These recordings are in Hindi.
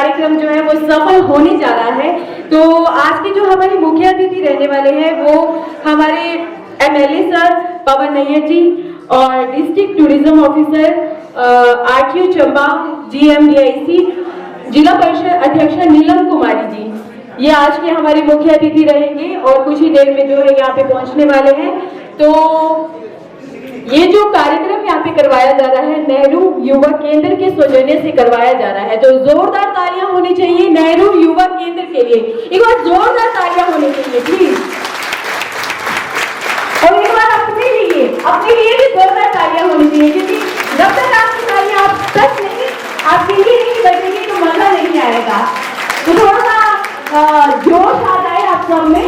कार्यक्रम जो है वो सफल होने जा रहा है। तो आज के जो हमारे मुख्य अतिथि रहने वाले हैं वो हमारे एमएलए सर पवन नैयर जी और district tourism officer RTO Chamba GMDIC जिला परिषद अध्यक्ष नीलम कुमारी जी, ये आज के हमारे मुख्य अतिथि रहेंगे और कुछ ही देर में जो है यहाँ पे पहुंचने वाले हैं। तो ये जो कार्यक्रम यहाँ पे करवाया जा रहा है नेहरू युवा केंद्र के सौजन्य से करवाया जा रहा है, तो जोरदार तालियां होनी चाहिए नेहरू युवा केंद्र के लिए। एक बार जोरदार तालियां होनी चाहिए प्लीज, और एक बार अपने लिए भी जोरदार तालियां होनी चाहिए, क्योंकि जब तक आपकी तालियां आप तक नहीं आपके लिए नहीं बजेगी तो मजा नहीं आएगा। तो थोड़ा सा जोश आ जाए आप सब में।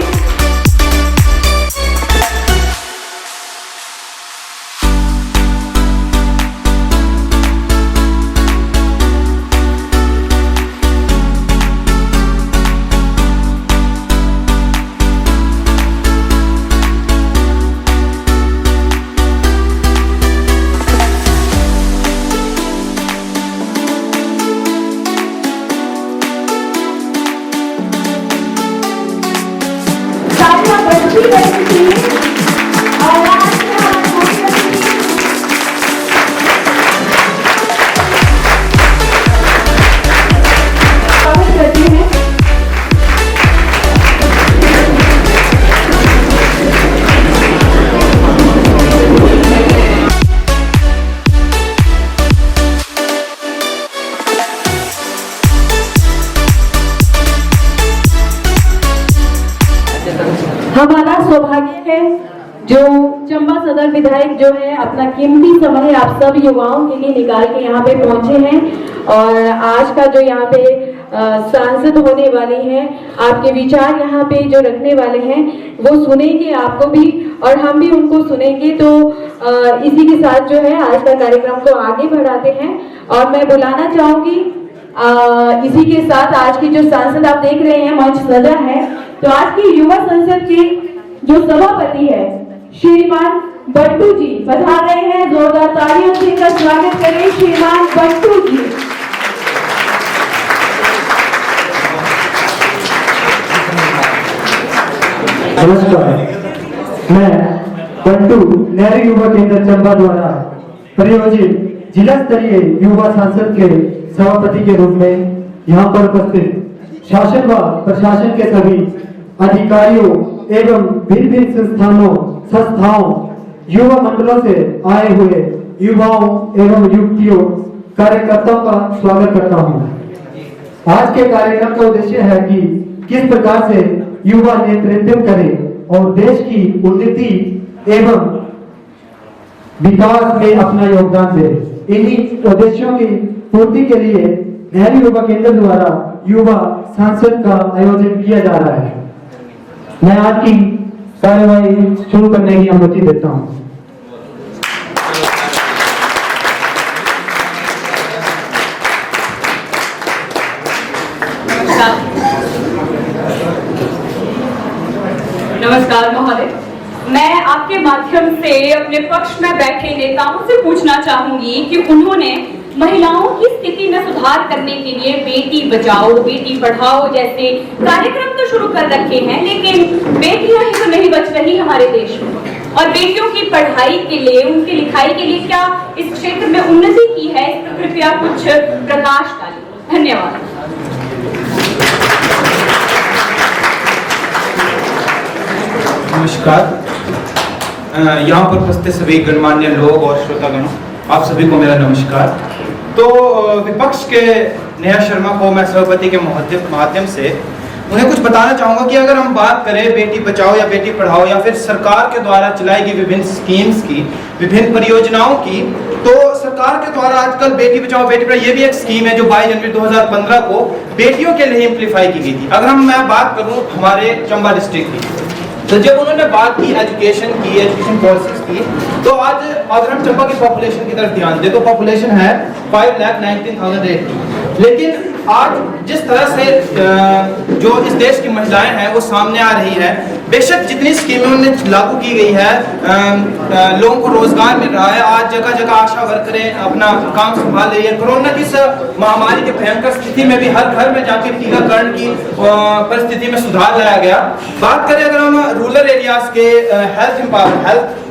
हमारा सौभाग्य है जो चंबा सदर विधायक जो है अपना कीमती समय आप सब युवाओं के लिए निकाल के यहाँ पे पहुंचे हैं, और आज का जो यहाँ पे सांसद होने वाले हैं, आपके विचार यहाँ पे जो रखने वाले हैं वो सुनेंगे आपको भी और हम भी उनको सुनेंगे। तो इसी के साथ जो है आज का कार्यक्रम को आगे बढ़ाते हैं और मैं बुलाना चाहूंगी इसी के साथ आज की जो सांसद आप देख रहे हैं मंच सजा है, तो आज की युवा संसद के जो सभापति है श्रीमान बट्टू जी पधार रहे हैं। जोरदार तालियों से इनका स्वागत करें श्रीमान बट्टू जी। नमस्कार, मैं बट्टू नेहरू युवा केंद्र चंबा द्वारा प्रायोजित जिला स्तरीय युवा सांसद के सभापति के रूप में यहाँ पर उपस्थित शासन व प्रशासन के सभी अधिकारियों एवं भिन्न भिन्न संस्थाओं युवा मंडलों से आए हुए युवाओं एवं युवतियों कार्यकर्ताओं का स्वागत करता हूँ। आज के कार्यक्रम का उद्देश्य है कि किस प्रकार से युवा नेतृत्व करें और देश की उन्नति एवं विकास में अपना योगदान दे। इन्हीं उद्देश्यों की पूर्ति के लिए नेहरू युवा केंद्र द्वारा युवा सांसद का आयोजन किया जा रहा है। मैं आज की कार्यवाही शुरू करने की अनुमति देता हूं। नमस्कार महोदय, मैं आपके माध्यम से अपने पक्ष में बैठे नेताओं से पूछना चाहूंगी कि उन्होंने महिलाओं की स्थिति में सुधार करने के लिए बेटी बचाओ बेटी पढ़ाओ जैसे कार्यक्रम तो शुरू कर रखे हैं, लेकिन बेटियां ही तो नहीं बच रही हमारे देश में, और बेटियों की पढ़ाई के लिए उनकी लिखाई के लिए क्या इस क्षेत्र में उन्नति की है, इस पर कृपया कुछ प्रकाश डालें। धन्यवाद। नमस्कार, यहाँ पर उपस्थित सभी गणमान्य लोग और श्रोतागण, आप सभी को मेरा नमस्कार। तो विपक्ष के नेहा शर्मा को मैं सभापति के माध्यम से उन्हें कुछ बताना चाहूँगा कि अगर हम बात करें बेटी बचाओ या बेटी पढ़ाओ या फिर सरकार के द्वारा चलाई गई विभिन्न स्कीम्स की, विभिन्न परियोजनाओं की, तो सरकार के द्वारा आजकल बेटी बचाओ बेटी पढ़ाओ ये भी एक स्कीम है जो 22 जनवरी 2015 को बेटियों के लिए इम्प्लीफाई की गई थी। अगर मैं बात करूँ हमारे चंबा डिस्ट्रिक्ट की, तो जब उन्होंने बात की एजुकेशन पॉलिसीज की, तो आज अगर हम चंबा की पॉपुलेशन की तरफ ध्यान दें तो पॉपुलेशन है 5,19,080, लेकिन आज जिस तरह से जो इस देश की महिलाएं हैं वो सामने आ रही है, बेशक जितनी स्कीमें उन्हें लागू की गई है, लोगों को रोजगार मिल रहा है, आज जगह जगह आशा वर्करें अपना काम संभाल रही है। कोरोना की इस महामारी की भयंकर स्थिति में भी हर घर में जाके टीकाकरण की परिस्थिति में सुधार लाया गया। बात करें अगर हम रूरल एरियाज के हेल्थ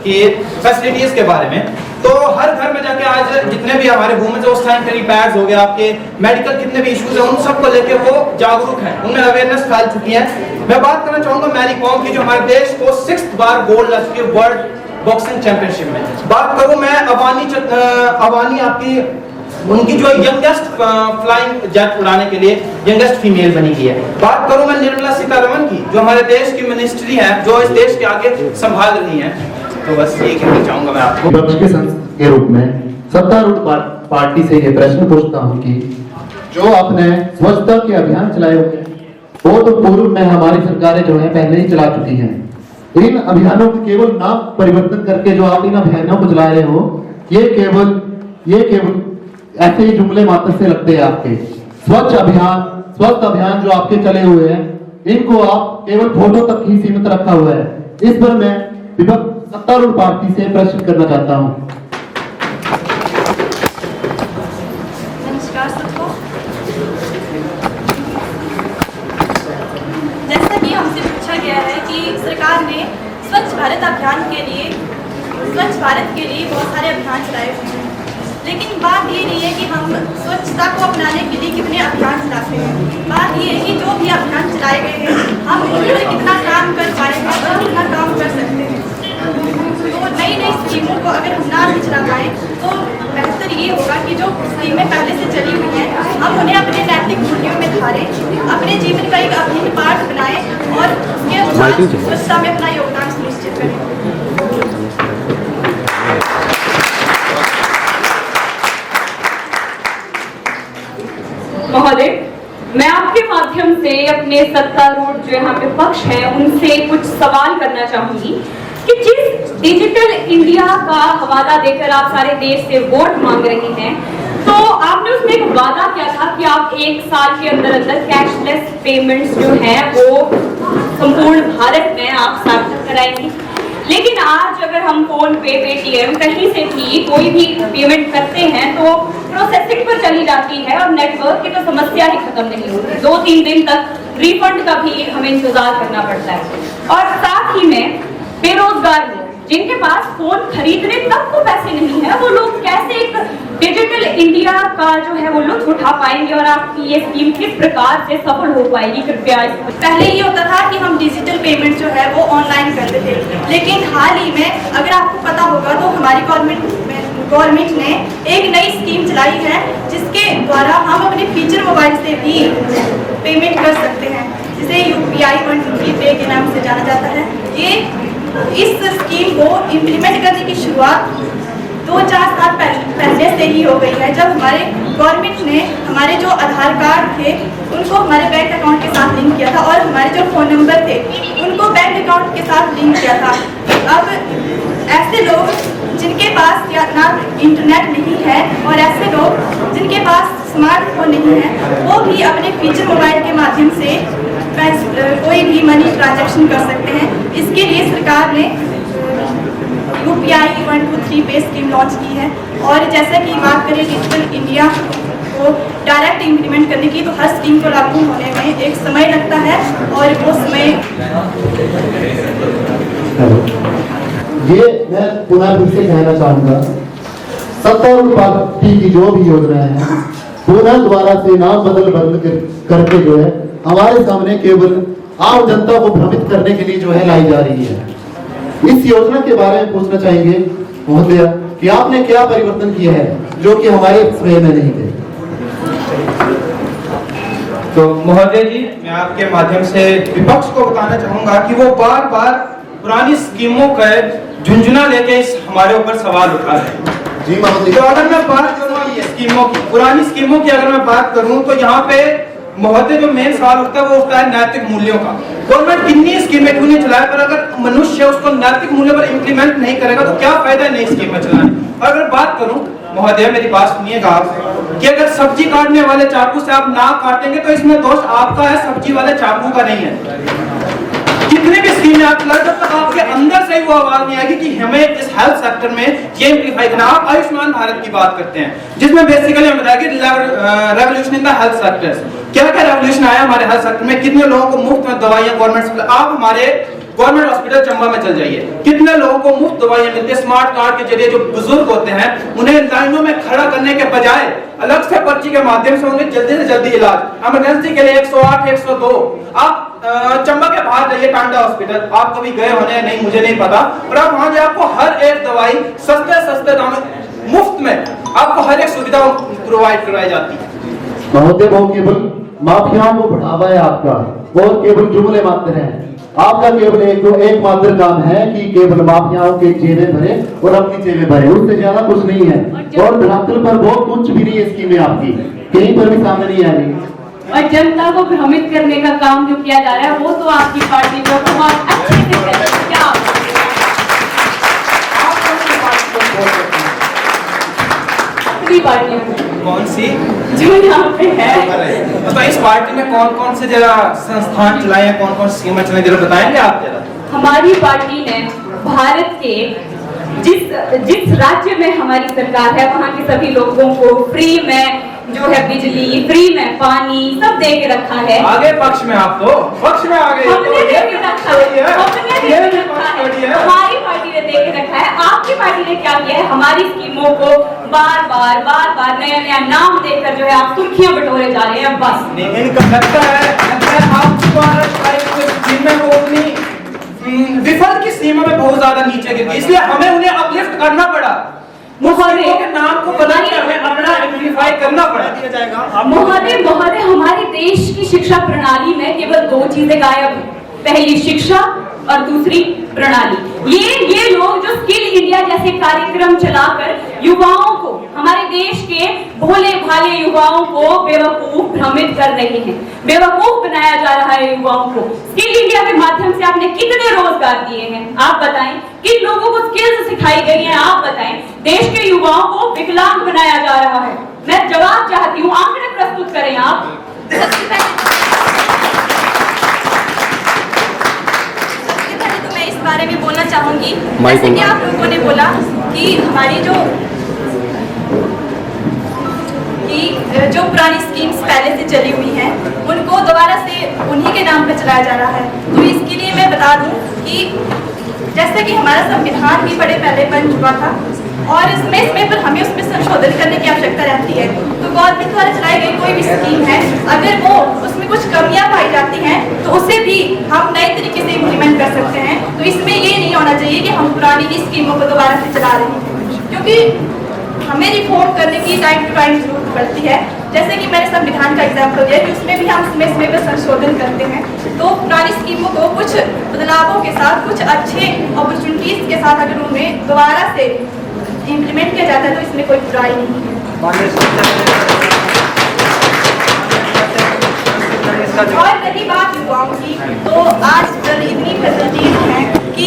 की फैसिलिटीज के बारे में, तो हर घर में जाके आज जितने भी हमारे वुमेन्स वो सैनिटरी पैड्स हो गए, आपके मेडिकल कितने भी इश्यूज हैं, उन सबको लेके वो जागरूक हैं, उनमें अवेयरनेस फैल चुकी है। मैं बात करना चाहूंगा मैरी कॉम की, जो हमारे देश को 6th बार गोल्ड ला चुकी है वर्ल्ड बॉक्सिंग चैंपियनशिप में। बात करूं मैं अवानी आपकी, उनकी जो यंगेस्ट फ्लाइंग जेट उड़ाने के लिए यंगेस्ट फीमेल बनी गई है। बात करूं मैं निर्मला सीतारमण की, जो हमारे देश की मिनिस्ट्री है, जो इस देश के आगे संभाल रही है। तो बस ये कहना चाहूंगा मैं आपको। विपक्ष के संसद के रूप में सत्तारूढ़ पार्टी से ये प्रश्न पूछता हूं कि जो आपने स्वच्छता के अभियान चलाए हुए हैं, वो तो पूर्व में हमारी सरकारें जो है पहले ही चला चुकी हैं। इन अभियानों को केवल नाम परिवर्तन करके जो आप इन अभियानों को चला रहे हो, ये केवल ऐसे ही जुमले मात्र से लगते हैं आपके। स्वस्थ अभियान जो आपके चले हुए हैं, इनको आप केवल फोटो तक ही सीमित रखा हुआ है। इस पर मैं विपक्ष सत्तारूढ़ पार्टी से प्रश्न करना चाहता हूं। नमस्कार सबको। जैसा कि हमसे पूछा गया है कि सरकार ने स्वच्छ भारत अभियान के लिए, स्वच्छ भारत के लिए बहुत सारे अभियान चलाए हुए हैं, लेकिन बात ये नहीं है कि हम स्वच्छता को अपनाने के लिए कितने अभियान चलाते हैं। बात ये है कि जो भी अभियान चलाए गए हैं, हम उन पर कितना काम कर पाएंगे और कितना काम कर सकते हैं। तो नई स्कीमों को अगर हम ना चला पाए तो बेहतर ये होगा कि जो स्कीमें पहले से चली हुई हैं, हम उन्हें अपने नैतिक मूल्यों में धारें, अपने जीवन का एक अभिन्न पार्ट बनाएं और उसके अनुसार स्वच्छता में अपना योगदान सुनिश्चित करें। महोदय, मैं आपके माध्यम से अपने सत्तारूढ़ जो यहाँ पे पक्ष है उनसे कुछ सवाल करना चाहूंगी कि जिस डिजिटल इंडिया का हवाला देकर आप सारे देश से वोट मांग रही हैं, तो आपने उसमें एक वादा किया था कि आप 1 साल के अंदर अंदर कैशलेस पेमेंट्स जो है वो संपूर्ण भारत में आप सार्थक कराएंगी। लेकिन आज अगर हम फोन पे, पेटीएम कहीं से भी कोई भी पेमेंट करते हैं तो प्रोसेसिंग पर चली जाती है और नेटवर्क की तो समस्या ही खत्म नहीं होती। 2-3 दिन तक रिफंड का भी हमें इंतजार करना पड़ता है। और साथ ही में बेरोजगार लोग जिनके पास फोन खरीदने तक को पैसे नहीं है, वो लोग कैसे एक डिजिटल इंडिया का जो है वो लुत्फ उठा पाएंगे और आपकी ये स्कीम किस प्रकार से सफल हो पाएगी? कृपया पहले ये होता था कि हम डिजिटल पेमेंट जो है वो ऑनलाइन करते थे, लेकिन हाल ही में अगर आपको पता होगा तो हमारी गवर्नमेंट ने एक नई स्कीम चलाई है, जिसके द्वारा हम अपने फीचर मोबाइल से भी पेमेंट कर सकते हैं, जिसे UPI 123 पे के नाम से जाना जाता है। ये इस स्कीम को इम्प्लीमेंट करने की शुरुआत 2-4 साल पहले से ही हो गई है, जब हमारे गवर्नमेंट ने हमारे जो आधार कार्ड थे उनको हमारे बैंक अकाउंट के साथ लिंक किया था और हमारे जो फ़ोन नंबर थे उनको बैंक अकाउंट के साथ लिंक किया था। अब ऐसे लोग जिनके पास या ना इंटरनेट नहीं है और ऐसे लोग जिनके पास स्मार्टफोन नहीं है, वो भी अपने फीचर मोबाइल के माध्यम से कोई भी मनी ट्रांजैक्शन कर सकते हैं। इसके लिए सरकार ने UPI 123 पे स्कीम लॉन्च की है। और जैसा कि बात करें डिजिटल इंडिया को डायरेक्ट इम्प्लीमेंट करने की, तो हर स्कीम को लागू होने में एक समय लगता है और वो समय ये मैं पुनः फिर से कहना चाहूंगा, सत्तारूढ़ पार्टी की जो भी योजना है पुनः दोबारा से नाम बदल करके जो है हमारे सामने केवल आम जनता को भ्रमित करने के लिए जो है लाई जा रही है। इस योजना के बारे में पूछना चाहेंगे महोदय कि आपने क्या परिवर्तन किया है जो कि हमारे समय में नहीं थे। तो महोदय जी, मैं आपके माध्यम से विपक्ष को बताना चाहूंगा कि वो बार बार पुरानी स्कीमों का झुंझुना लेके हमारे ऊपर सवाल उठा रहे हैं। जी महोदय, तो अगर मैं बात करूँ स्कीमों की, पुरानी स्कीमों की अगर मैं बात करूँ तो यहाँ पे महोदय जो मेन सवाल उठता है वो उठता है नैतिक मूल्यों का। गवर्नमेंट कितनी स्कीमें क्यों नहीं चलाए, पर अगर मनुष्य उसको नैतिक मूल्यों पर इंप्लीमेंट नहीं करेगा तो क्या फायदा है नई स्कीमें चलाने। अगर बात करूं महोदय, मेरी बात सुनिएगा आप, कि अगर सब्जी काटने वाले चाकू से आप नाक काटेंगे तो इसमें दोष आपका है, सब्जी वाले चाकू का नहीं है। कितने भी स्कीमें आप चलाएं, जब तक आपके अंदर से ही वो आवाज नहीं आएगी कि हमें इस हेल्थ सेक्टर में ये इम्प्लीफाई करना। आप आयुष्मान भारत की बात करते हैं जिसमें बेसिकली हम बताया कि revolution in the health sector. क्या क्या रेवोल्यूशन आया हमारे हेल्थ सेक्टर में, कितने लोगों को मुफ्त में दवाइयां गवर्नमेंट। आप हमारे गवर्नमेंट हॉस्पिटल चंबा में चल जाइए, कितने लोगों को मुफ्त दवाइयां मिलती है। स्मार्ट कार्ड के जरिए जो बुजुर्ग होते हैं उन्हें लाइनों में खड़ा करने के बजाय अलग से पर्ची के माध्यम से उन्हें जल्दी से जल्दी इलाज। इमरजेंसी के लिए 108 102। आप चंबा के बाहर जाइए, टांडा हॉस्पिटल, आप कभी गए होने नहीं, मुझे नहीं पता, पर आप वहां जाए आपको हर एक दवाई सस्ते दाम में मुफ्त में आपको हर एक सुविधा प्रोवाइड करवाई जाती है। महोदय वो केवल माफियाओं को बढ़ावा है आपका, और केवल जुमले मात्र हैं। आपका केवल एक मात्र काम है कि केवल माफियाओं के जेबें भरे और अपनी जेबें भरे, उससे ज्यादा कुछ नहीं है। और धरातल पर बहुत कुछ भी नहीं है स्कीमें आपकी, कहीं पर भी सामने नहीं आ रही। और जनता को भ्रमित करने का काम जो किया जा रहा है वो तो आपकी पार्टी को बहुत अच्छे से कर रही है। क्या अपनी पार्टी कौन सी जो यहाँ पे है, तो इस पार्टी में कौन कौन से जरा संस्थान चलाए हैं, कौन कौन सी स्कीमें चलाई, जरा बताएंगे आप जरा। हमारी पार्टी ने भारत के जिस राज्य में हमारी सरकार है वहाँ के सभी लोगों को फ्री में जो है बिजली, फ्री में पानी सब दे के रखा है। आगे पक्ष में, आप तो पक्ष में आ गए। हमने दे के रखा है, हमने दे के रखा है, हमारी पार्टी ने दे के रखा है। आपकी पार्टी ने क्या किया है, हमारी स्कीमों को बार बार नया नाम देकर जो है आप सुर्खियां बटोरे जा रहे हैं। बस इनका लगता है विफल की सीमा में बहुत ज्यादा नीचे गिर गई, इसलिए हमें उन्हें अपलिफ्ट करना पड़ा। महोदय के नाम को बनाकर हमें अपना एम्प्लीफाई करना पड़ा। महोदय हमारे देश की शिक्षा प्रणाली में केवल दो चीजें गायब हैं, पहली शिक्षा और दूसरी प्रणाली। ये लोग जो स्किल इंडिया जैसे कार्यक्रम चलाकर युवाओं को, हमारे देश के भोले भाले युवाओं को बेवकूफ भ्रमित कर रहे हैं, बेवकूफ बनाया जा रहा है युवाओं को। स्किल इंडिया के माध्यम से आपने कितने रोजगार दिए हैं, आप बताएं, किन लोगों को स्किल्स सिखाई गई हैं, आप बताएं। देश के युवाओं को विकलांग बनाया जा रहा है। मैं जवाब चाहती हूँ, आंकड़े प्रस्तुत करें आप। इस बारे में बोलना चाहूंगी, जैसे कि आप लोगों ने बोला कि हमारी जो पुरानी स्कीम्स पहले से चली हुई हैं उनको दोबारा से उन्हीं के नाम पर चलाया जा रहा है। तो इसके लिए मैं बता दूं कि जैसे कि हमारा संविधान भी बड़े पहले बन चुका था और इसमें पर हमें उसमें संशोधन करने की आवश्यकता रहती है। तो गवर्नमेंट द्वारा चलाई गई कोई भी स्कीम है, अगर वो उसमें कुछ कमियां पाई जाती हैं तो उसे भी हम नए तरीके से इम्प्लीमेंट कर सकते हैं। तो इसमें ये नहीं होना चाहिए कि हम पुरानी स्कीमों को दोबारा से चला रहे हैं, क्योंकि हमें रिफॉर्म करने की टाइम टू टाइम जरूरत पड़ती है। जैसे कि मैंने संविधान का एग्जाम्पल दिया कि उसमें भी हम समय पर संशोधन करते हैं। तो पुरानी स्कीमों को कुछ बदलावों के साथ, कुछ अच्छे अपॉर्चुनिटीज के साथ अगर उन्हें दोबारा से इम्प्लीमेंट किया जाता है तो इसमें कोई बुराई नहीं है। और रही बात युवाओं की, तो आजकल इतनी फैसिलिटीज हैं कि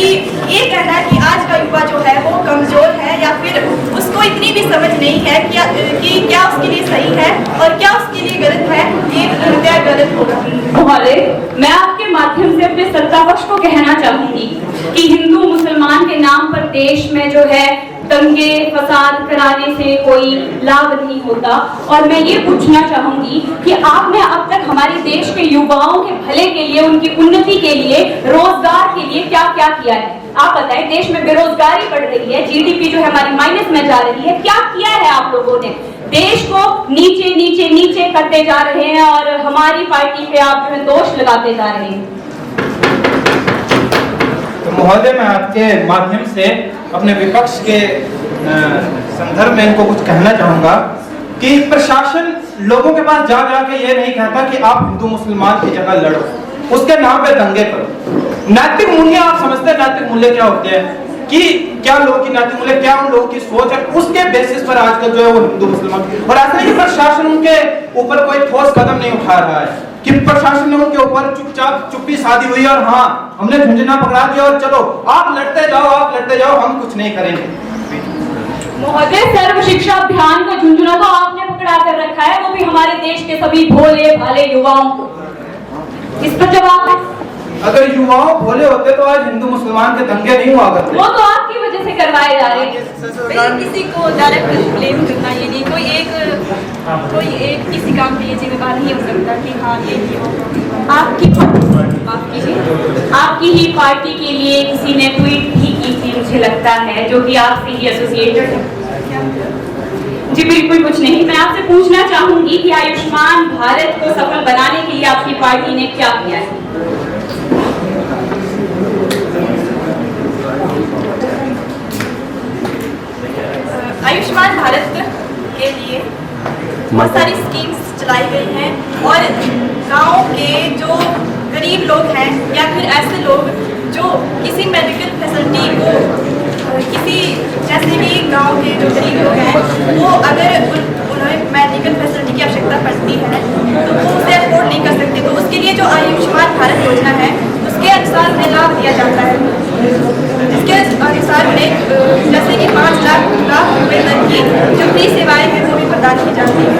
ये कहना है कि आज का युवा जो है वो कमजोर है या फिर उसको इतनी भी समझ नहीं है कि क्या उसके लिए सही है और क्या उसके लिए गलत है, ये कृपया गलत होगा। महोदय, मैं आपके माध्यम से अपने सत्ता पक्ष को कहना चाहूंगी कि हिंदू मुसलमान के नाम पर देश में जो है दंगे फसाद कराने से कोई लाभ नहीं होता। और मैं ये पूछना चाहूंगी कि आपने अब तक हमारे देश के युवाओं के भले के लिए, उनकी उन्नति के लिए, रोजगार के लिए क्या क्या किया है, आप बताएं। देश में बेरोजगारी बढ़ रही है, जीडीपी जो है हमारी माइनस में जा रही है, क्या किया है आप लोगों ने? देश को नीचे नीचे नीचे करते जा रहे हैं और हमारी पार्टी पे आप जो है दोष लगाते जा रहे हैं। तो महोदय, मैं आपके माध्यम से अपने विपक्ष के संदर्भ में इनको कुछ कहना चाहूंगा कि प्रशासन लोगों के पास जा जाके ये नहीं कहता कि आप हिंदू मुसलमान की जगह लड़ो, उसके नाम पे दंगे करो। नैतिक मूल्य आप समझते हैं, नैतिक मूल्य क्या होते हैं, कि क्या लोगों की नैतिक मूल्य, क्या उन लोगों की सोच है, उसके बेसिस पर आजकल जो है वो हिंदू मुसलमान, और ऐसा नहीं कि प्रशासन उनके ऊपर कोई ठोस कदम नहीं उठा रहा है कि प्रशासन ने उनके ऊपर चुपचाप चुप्पी साधी हुई और हाँ हमने झुंझुना पकड़ा दिया और चलो आप लड़ते जाओ, हम कुछ नहीं करेंगे। महोदय, सर्व शिक्षा अभियान का झुंझुना तो आपने पकड़ा कर रखा है, वो भी हमारे देश के सभी भोले भाले युवाओं को। इस पर जवाब है। अगर युवाओं भोले होते तो आज हिंदू मुसलमान के दंगे नहीं हुआ करते। वो तो आपकी वजह से करवाए जा रहे हैं। किसी को डायरेक्ट ब्लेम करना, ये नहीं कोई एक किसी काम के लिए जिम्मेदार नहीं हो सकता कि हाँ ये आपकी माफ कीजिए, आपकी ही पार्टी के लिए किसी ने ट्वीट भी की थी, मुझे लगता है, जो कि आपसे ही एसोसिएटेड है। जी बिल्कुल कुछ नहीं। मैं आपसे पूछना चाहूंगी कि आयुष्मान भारत को सफल बनाने के लिए आपकी पार्टी ने क्या किया है? आयुष्मान भारत के लिए बहुत सारी स्कीम्स चलाई गई हैं और गांव के जो गरीब लोग हैं या फिर ऐसे लोग जो किसी मेडिकल फैसिलिटी को किसी जैसे भी गांव के जो गरीब लोग हैं वो अगर उन्हें मेडिकल फैसिलिटी की आवश्यकता पड़ती है तो वो उसे अफोर्ड नहीं कर सकते, तो उसके लिए जो आयुष्मान भारत योजना है उसके अनुसार उन्हें लाभ दिया जाता है। इसके अनुसार उन्हें जैसे कि 5 लाख रुपए तक की जो फ्री सेवाएं हैं वो भी प्रदान की जाती है।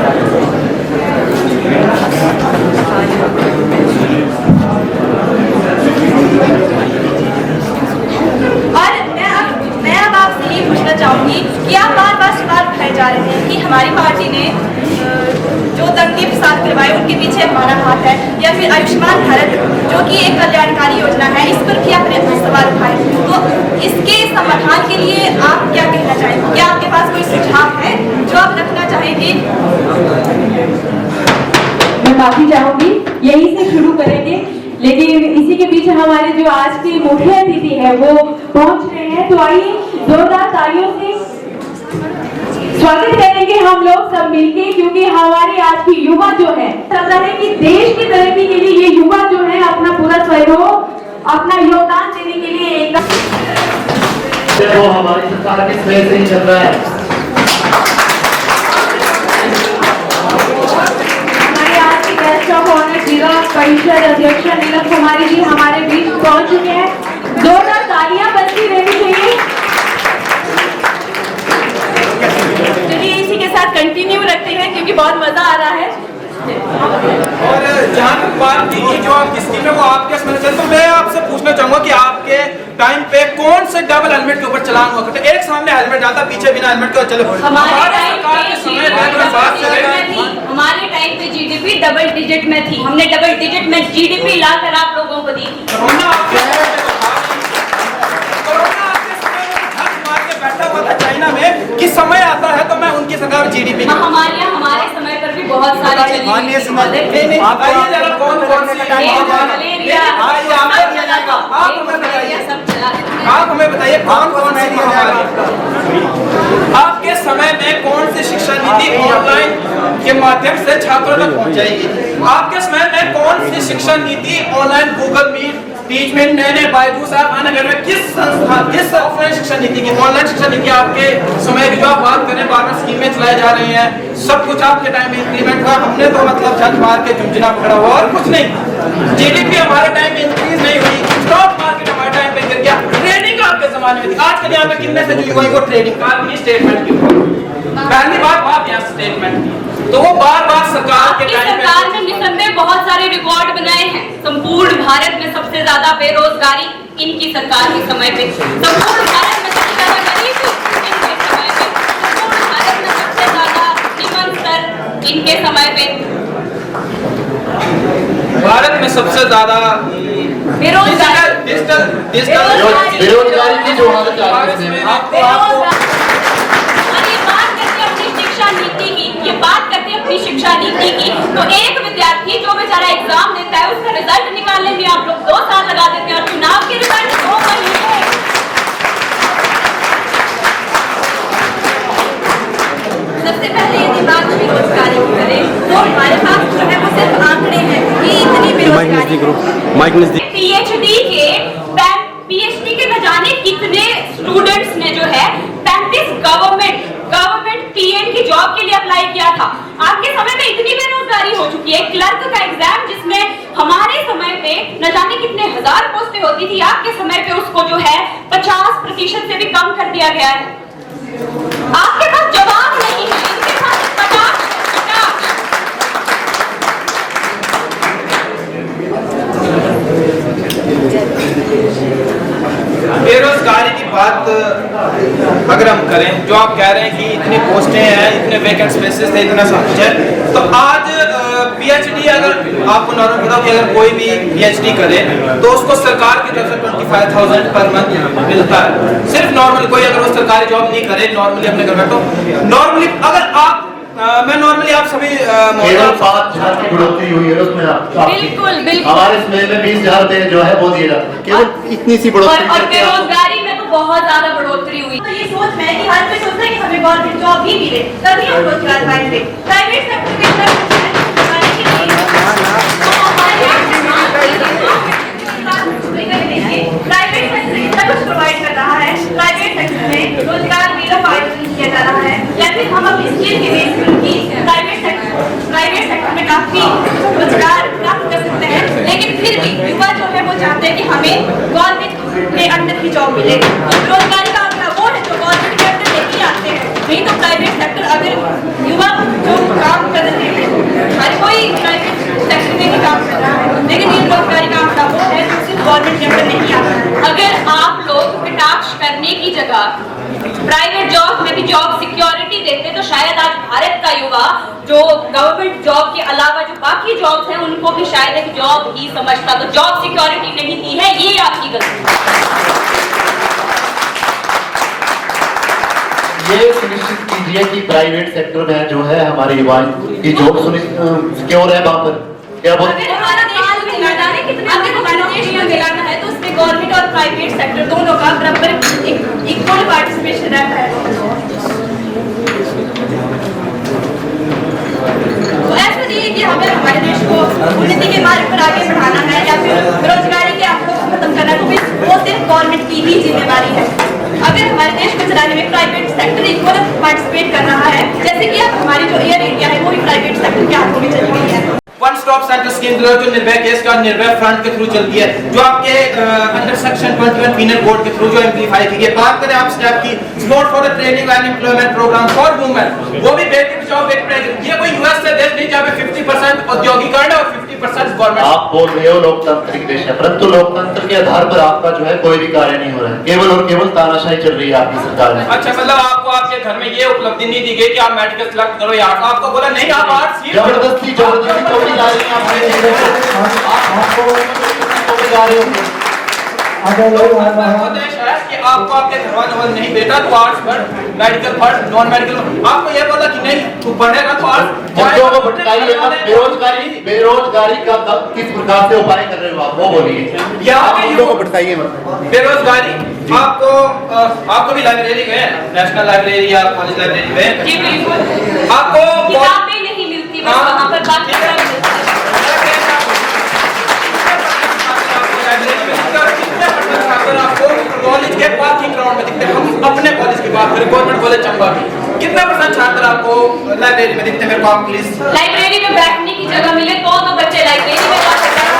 और मैं अब आपसे ये पूछना चाहूंगी कि आप बार बार सवाल उठाए जा रहे हैं कि हमारी पार्टी ने जो दंगे फसाद करवाए उनके पीछे हमारा हाथ है, या फिर आयुष्मान भारत जो कि एक कल्याणकारी योजना है, इस पर भी आपने सवाल उठाए, तो इसके समाधान के लिए आप क्या कहना चाहेंगे? क्या आपके पास कोई सुझाव है जो आप रखना चाहेंगे? मैं माफी चाहूंगी, यहीं से शुरू करेंगे, लेकिन इसी के बीच हमारे जो आज के मुख्य अतिथि है वो पहुंच रहे हैं, तो आइए जोरदार तालियों से स्वागत करेंगे हम लोग सब मिलके, क्योंकि हमारे आज की युवा जो है चाहता है कि देश की तरक्की के लिए ये युवा जो है अपना पूरा सहयोग अपना योगदान देने के लिए एक वो हमारी सरकार की वजह से ही चल रहा है। हमारे आज के गेस्ट ऑफ ऑनर जिला परिषद अध्यक्ष नीलम कुमारी जी हमारे बीच पहुंच चुके हैं। जोरदार तालियां बजती रहनी चाहिए। चलिए इसी के साथ कंटिन्यू रखते हैं क्योंकि बहुत मजा आ रहा है। और जहाँ तक बात की जो आप स्कीम है वो आपके समझ से, तो मैं आपसे पूछना चाहूंगा कि आपके टाइम पे कौन से डबल हेलमेट के ऊपर चलान हुआ करता? एक सामने हेलमेट डालता, पीछे बिना हेलमेट के चलो। हमारे टाइम पे जीडीपी डबल डिजिट में थी, हमने डबल डिजिट में जीडीपी लाकर आप लोगों को दी थी। बैठा हुआ था चाइना में कि समय आता है तो मैं उनकी सरकार जीडीपी हमारे समय पर भी बहुत सारी चली आप बताइए जरा कौन कौन सी आप हमें बताइए कौन कौन सी आपके समय में कौन सी शिक्षा नीति ऑनलाइन के माध्यम से छात्रों तक पहुंचाएगी? आपके समय में कौन सी शिक्षा नीति ऑनलाइन गूगल मीट टीचमेंट नए बायजूस नगर में किस संस्था किस ऑफलाइन शिक्षा नीति की ऑनलाइन शिक्षा नीति आपके समय की जो आप बात करें बार बार स्कीमें चलाई जा रही हैं, सब कुछ आपके टाइम में इंप्लीमेंट हुआ? हमने तो मतलब छत मार के झुंझुना पकड़ा हुआ और कुछ नहीं। जीडीपी हमारे टाइम में इंक्रीज नहीं हुई, स्टॉक मार्केट हमारे टाइम पे गिर गया, ट्रेडिंग आपके जमाने में थी। आज के यहाँ पे कितने से जो युवा को ट्रेडिंग का स्टेटमेंट की पहली बात यहाँ स्टेटमेंट की, तो वो बार बार सरकार के टाइम सरकार ने निसंदेह बहुत सारे रिकॉर्ड बनाए हैं। संपूर्ण भारत में सबसे ज्यादा बेरोजगारी इनकी सरकार के समय पे, संपूर्ण भारत में सबसे ज्यादा गरीबी इनके समय पे, संपूर्ण भारत में सबसे ज्यादा निम्न स्तर इनके समय पे, भारत में सबसे ज्यादा बेरोजगारी की जो हालत ये बात करते हैं अपनी शिक्षा नीति की, तो एक विद्यार्थी जो बेचारा एग्जाम देता है उसका रिजल्ट निकालने में आप लोग 2 साल लगा देते हैं और चुनाव के रिजल्ट 2 महीने। सबसे पहले यदि बात बेरोजगारी की करें तो हमारे पास जो है वो सिर्फ आंकड़े हैं कि इतनी बेरोजगारी। पीएचडी के न जाने कितने स्टूडेंट्स ने जो है 35 गवर्नमेंट पीएम की जॉब के लिए अप्लाई किया था। आपके समय में इतनी बेरोजगारी हो चुकी है, क्लर्क का एग्जाम जिसमें हमारे समय पे न जाने कितने हजार पोस्टें होती थी, आपके समय पे उसको जो है 50% से भी कम कर दिया गया है। आपके पास जवाब नहीं है, इनके पास कटाक्ष बेरोजगारी की बात अगर हम करें, जो आप कह रहे हैं कि इतनी पोस्टें हैं, इतने वैकेंट स्पेसेस थे, इतना सब कुछ है, तो आज पीएचडी अगर आपको नॉर्मल बताओ कि अगर कोई भी पीएचडी करे तो उसको सरकार की तरफ से 25,000 पर मंथ मिलता है। सिर्फ नॉर्मल कोई अगर वो सरकारी जॉब नहीं करे, नॉर्मली अपने घर में, तो नॉर्मली अगर आप मैं नॉर्मली आप सभी केवल 5,000 की बढ़ोतरी हुई है उसमें बिल्कुल, बिल्कुल। हमारे इसमें 20,000 जो है वो दिए जाते हैं, केवल इतनी सी बढ़ोतरी और बेरोजगारी में तो बहुत ज्यादा बढ़ोतरी हुई। तो ये सोच में है कि हर कोई सोचता है कि हमें गवर्नमेंट जॉब भी मिले, तभी हम रोजगार पाएंगे। प्राइवेट सेक्टर में इतना कुछ है, प्राइवेट सेक्टर इतना कुछ प्रोवाइड कर रहा है, प्राइवेट सेक्टर में रोजगार मेरा किया जा रहा है, या फिर हम अपनी स्किल के बेस पर की प्राइवेट सेक्टर में काफी रोजगार प्राप्त कर सकते हैं। लेकिन फिर भी युवा जो है वो चाहते हैं कि हमें गवर्नमेंट के अंडर की जॉब मिले। रोजगार का आंकड़ा वो है जो गवर्नमेंट के अंडर नहीं आते हैं, नहीं तो प्राइवेट सेक्टर अगर युवा जो काम कर रहे हैं, हर कोई प्राइवेट सेक्टर में ही काम कर रहा है, लेकिन ये रोजगारी का आंकड़ा वो है जो सिर्फ गवर्नमेंट के अंडर नहीं आता है। अगर आप लोग कटाक्ष करने की जगह प्राइवेट जॉब में भी जॉब सिक्योरिटी देते तो शायद आज भारत का युवा जो गवर्नमेंट जॉब के अलावा जो बाकी जॉब्स हैं उनको भी शायद एक जॉब ही समझता, तो जॉब सिक्योरिटी नहीं दी है, ये आपकी गलती है। ये सुनिश्चित कीजिए कि प्राइवेट सेक्टर में जो है हमारे युवा की जॉब सिक्योर है वहाँ पर। क्या बोल अगर हमारा देश में मिलाना है, अगर हमारा देश में मिलाना है तो उसमें गवर्नमेंट और प्राइवेट सेक्टर दोनों का बराबर इक्वल पार्टिसिपेशन रहता है। तो ऐसा नहीं है कि हमें हमारे देश को उन्नति के मार्ग पर आगे बढ़ाना है या फिर बेरोजगारी के आंकड़ों को खत्म करना है, तो वो सिर्फ गवर्नमेंट की ही जिम्मेदारी है। अगर हमारे देश को चलाने में प्राइवेट सेक्टर इक्वल पार्टिसिपेट कर रहा है, जैसे कि अब हमारी जो एयर इंडिया है वो भी प्राइवेट सेक्टर के हाथों में चली गई है। वन स्टॉप सेंटर स्कीम जो निर्भय केस का निर्भय फ्रंट के थ्रू चलती है, जो आपके अंडर सेक्शन 21 पीनल कोड के थ्रू जो एम्प्लीफाई की है। बात करें आप स्टेप की, support for the training and employment programme for women, वो भी बेटी बचाओ बेटी पढ़ाओ। ये कोई यूएस से देश नहीं जहाँ पे 50% औद्योगिकरण है और 50% गवर्नमेंट। आप बोल रहे हो लोकतांत्रिक देश है, परंतु लोकतंत्र के आधार पर आपका जो है कोई भी कार्य नहीं हो रहा है, केवल और केवल तानाशाही चल रही है आपकी सरकार में। अच्छा, मतलब आपको आपके घर में ये उपलब्धि नहीं दी गई कि आप मेडिकल सेलेक्ट करो या आपको बोला नहीं आप आर्ट्स जबरदस्ती तो नहीं ला रही हैं कि आपको आपके घर वाले नहीं बेटा तो आर्ट्स पढ़, मेडिकल पढ़, नॉन मेडिकल। आपको ये बोला कि नहीं तू पढ़ेगा तो आर्ट्स। बच्चों को भटकाइए आप, बेरोजगारी का किस प्रकार से उपाय कर रहे हो आप वो बोलिए। आप लोगों को भटकाइए बेरोजगारी आपको भी लाइब्रेरी गए, नेशनल लाइब्रेरी या कॉलेज लाइब्रेरी गए? जी बिल्कुल। आपको किताबें नहीं मिलती बस वहाँ पर बाकी सब आपको कॉलेज के पार्किंग ग्राउंड में दिखते हैं। हम अपने कॉलेज की बात करें, गवर्नमेंट कॉलेज चंबा की, कितना % छात्र आपको लाइब्रेरी में दिखते हैं? मेरे को आप प्लीज लाइब्रेरी में बैठने की जगह मिले तो बच्चे लाइब्रेरी में जा सकते हैं।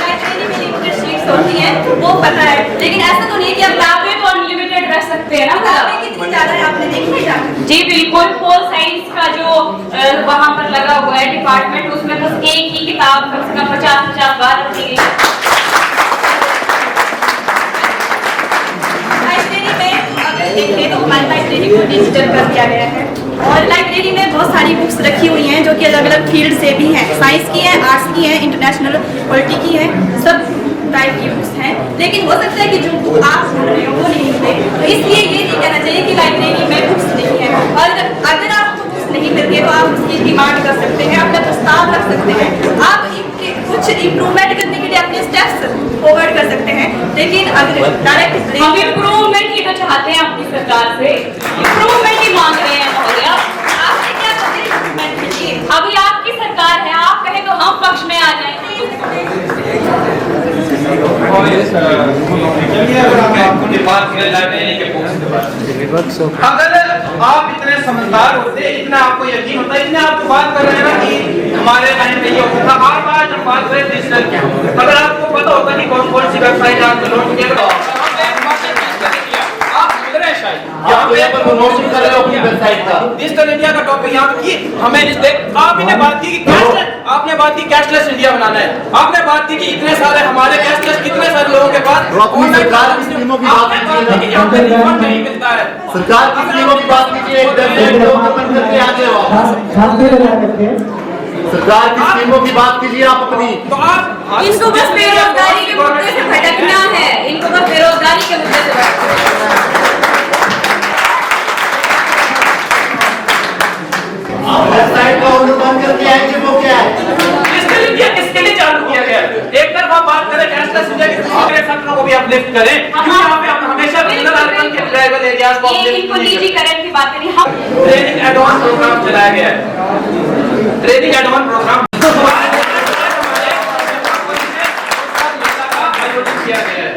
लाइब्रेरी में लिमिटेड सीट्स होती हैं, वो पता है, लेकिन ऐसा तो नहीं कि अब किताबें तो अनलिमिटेड रख सकते हैं ना। किताबें कितनी ज्यादा है आपने देखी है जाकर? जी बिल्कुल। पोल साइंस का जो वहाँ पर लगा हुआ है डिपार्टमेंट, उसमें बस एक ही किताब कम से कम 50 बार रखी गई। लाइब्रेरी में अगर देखें तो हमारी लाइब्रेरी को डिजिटल कर दिया गया है और लाइब्रेरी में बहुत सारी बुक्स रखी हुई हैं जो कि अलग अलग फील्ड से भी हैं, साइंस की हैं, आर्ट्स की हैं, इंटरनेशनल पॉलिटी की हैं, सब टाइप की बुक्स हैं। लेकिन हो सकता है कि जो बुक आप पढ़ रहे हो वो नहीं मिले, तो इसलिए ये नहीं कहना चाहिए कि लाइब्रेरी में बुक्स नहीं है। और अगर आपको बुक्स नहीं मिलती है तो आप उसकी डिमांड कर सकते हैं, अपना प्रस्ताव रख सकते हैं, आप कुछ इम्प्रूवमेंट करने के लिए अपने स्टेप्स फॉरवर्ड कर सकते हैं। लेकिन अगर डायरेक्ट हम इम्प्रूवमेंट ही तो चाहते हैं अपनी सरकार से, इम्प्रूवमेंट ही मांग रहे हैं महोदय। आपने क्या करते इम्प्रूवमेंट के लिए? अभी आपकी सरकार है, आप कहें तो हम पक्ष में आ जाएं। अगर आप इतने समझदार होते, इतना आपको यकीन होता, इतने आप तो बात कर रहे हैं ना कि हमारे टाइम में ये होता था, हर बार जब बात करें डिजिटल क्या, अगर आपको पता होता कि कौन कौन सी वेबसाइट आप डाउनलोड किए प्रमोशन कर रहे हो अपनी वेबसाइट का। डिजिटल इंडिया का टॉपिक यहाँ की हमें आपने बात की कि कैशलेस, आपने बात की कैशलेस इंडिया बनाना है, आपने बात की कि इतने सारे हमारे कैशलेस कितने सारे लोगों के पास सरकार की स्कीमों की बात कीजिए, यहाँ पे रिफंड नहीं मिलता है। सरकार की स्कीमों की बात कीजिए, एक लोग करके आगे हो आप। शांति बना करके सरकार की स्कीमों की बात कीजिए आप अपनी। तो आप इनको बस बेरोजगारी के मुद्दे से भटकना है, इनको बस बेरोजगारी के मुद्दे से भटकना है। वेबसाइट का उल्लंघन करके आएंगे वो क्या है? किसके लिए चालू किया गया? एक तरफ आप बात करें कैशलेस इंडिया की, दूसरे सेक्टरों को भी अपलिफ्ट करें, क्योंकि यहाँ पे आप हमेशा रूरल अर्बन के ट्राइबल एरियाज को ये इनको निजीकरण की बात करें, हम ट्रेनिंग एड ऑन प्रोग्राम चलाया गया है, ट्रेनिंग एड ऑन प्रोग्राम आयोजित किया गया है।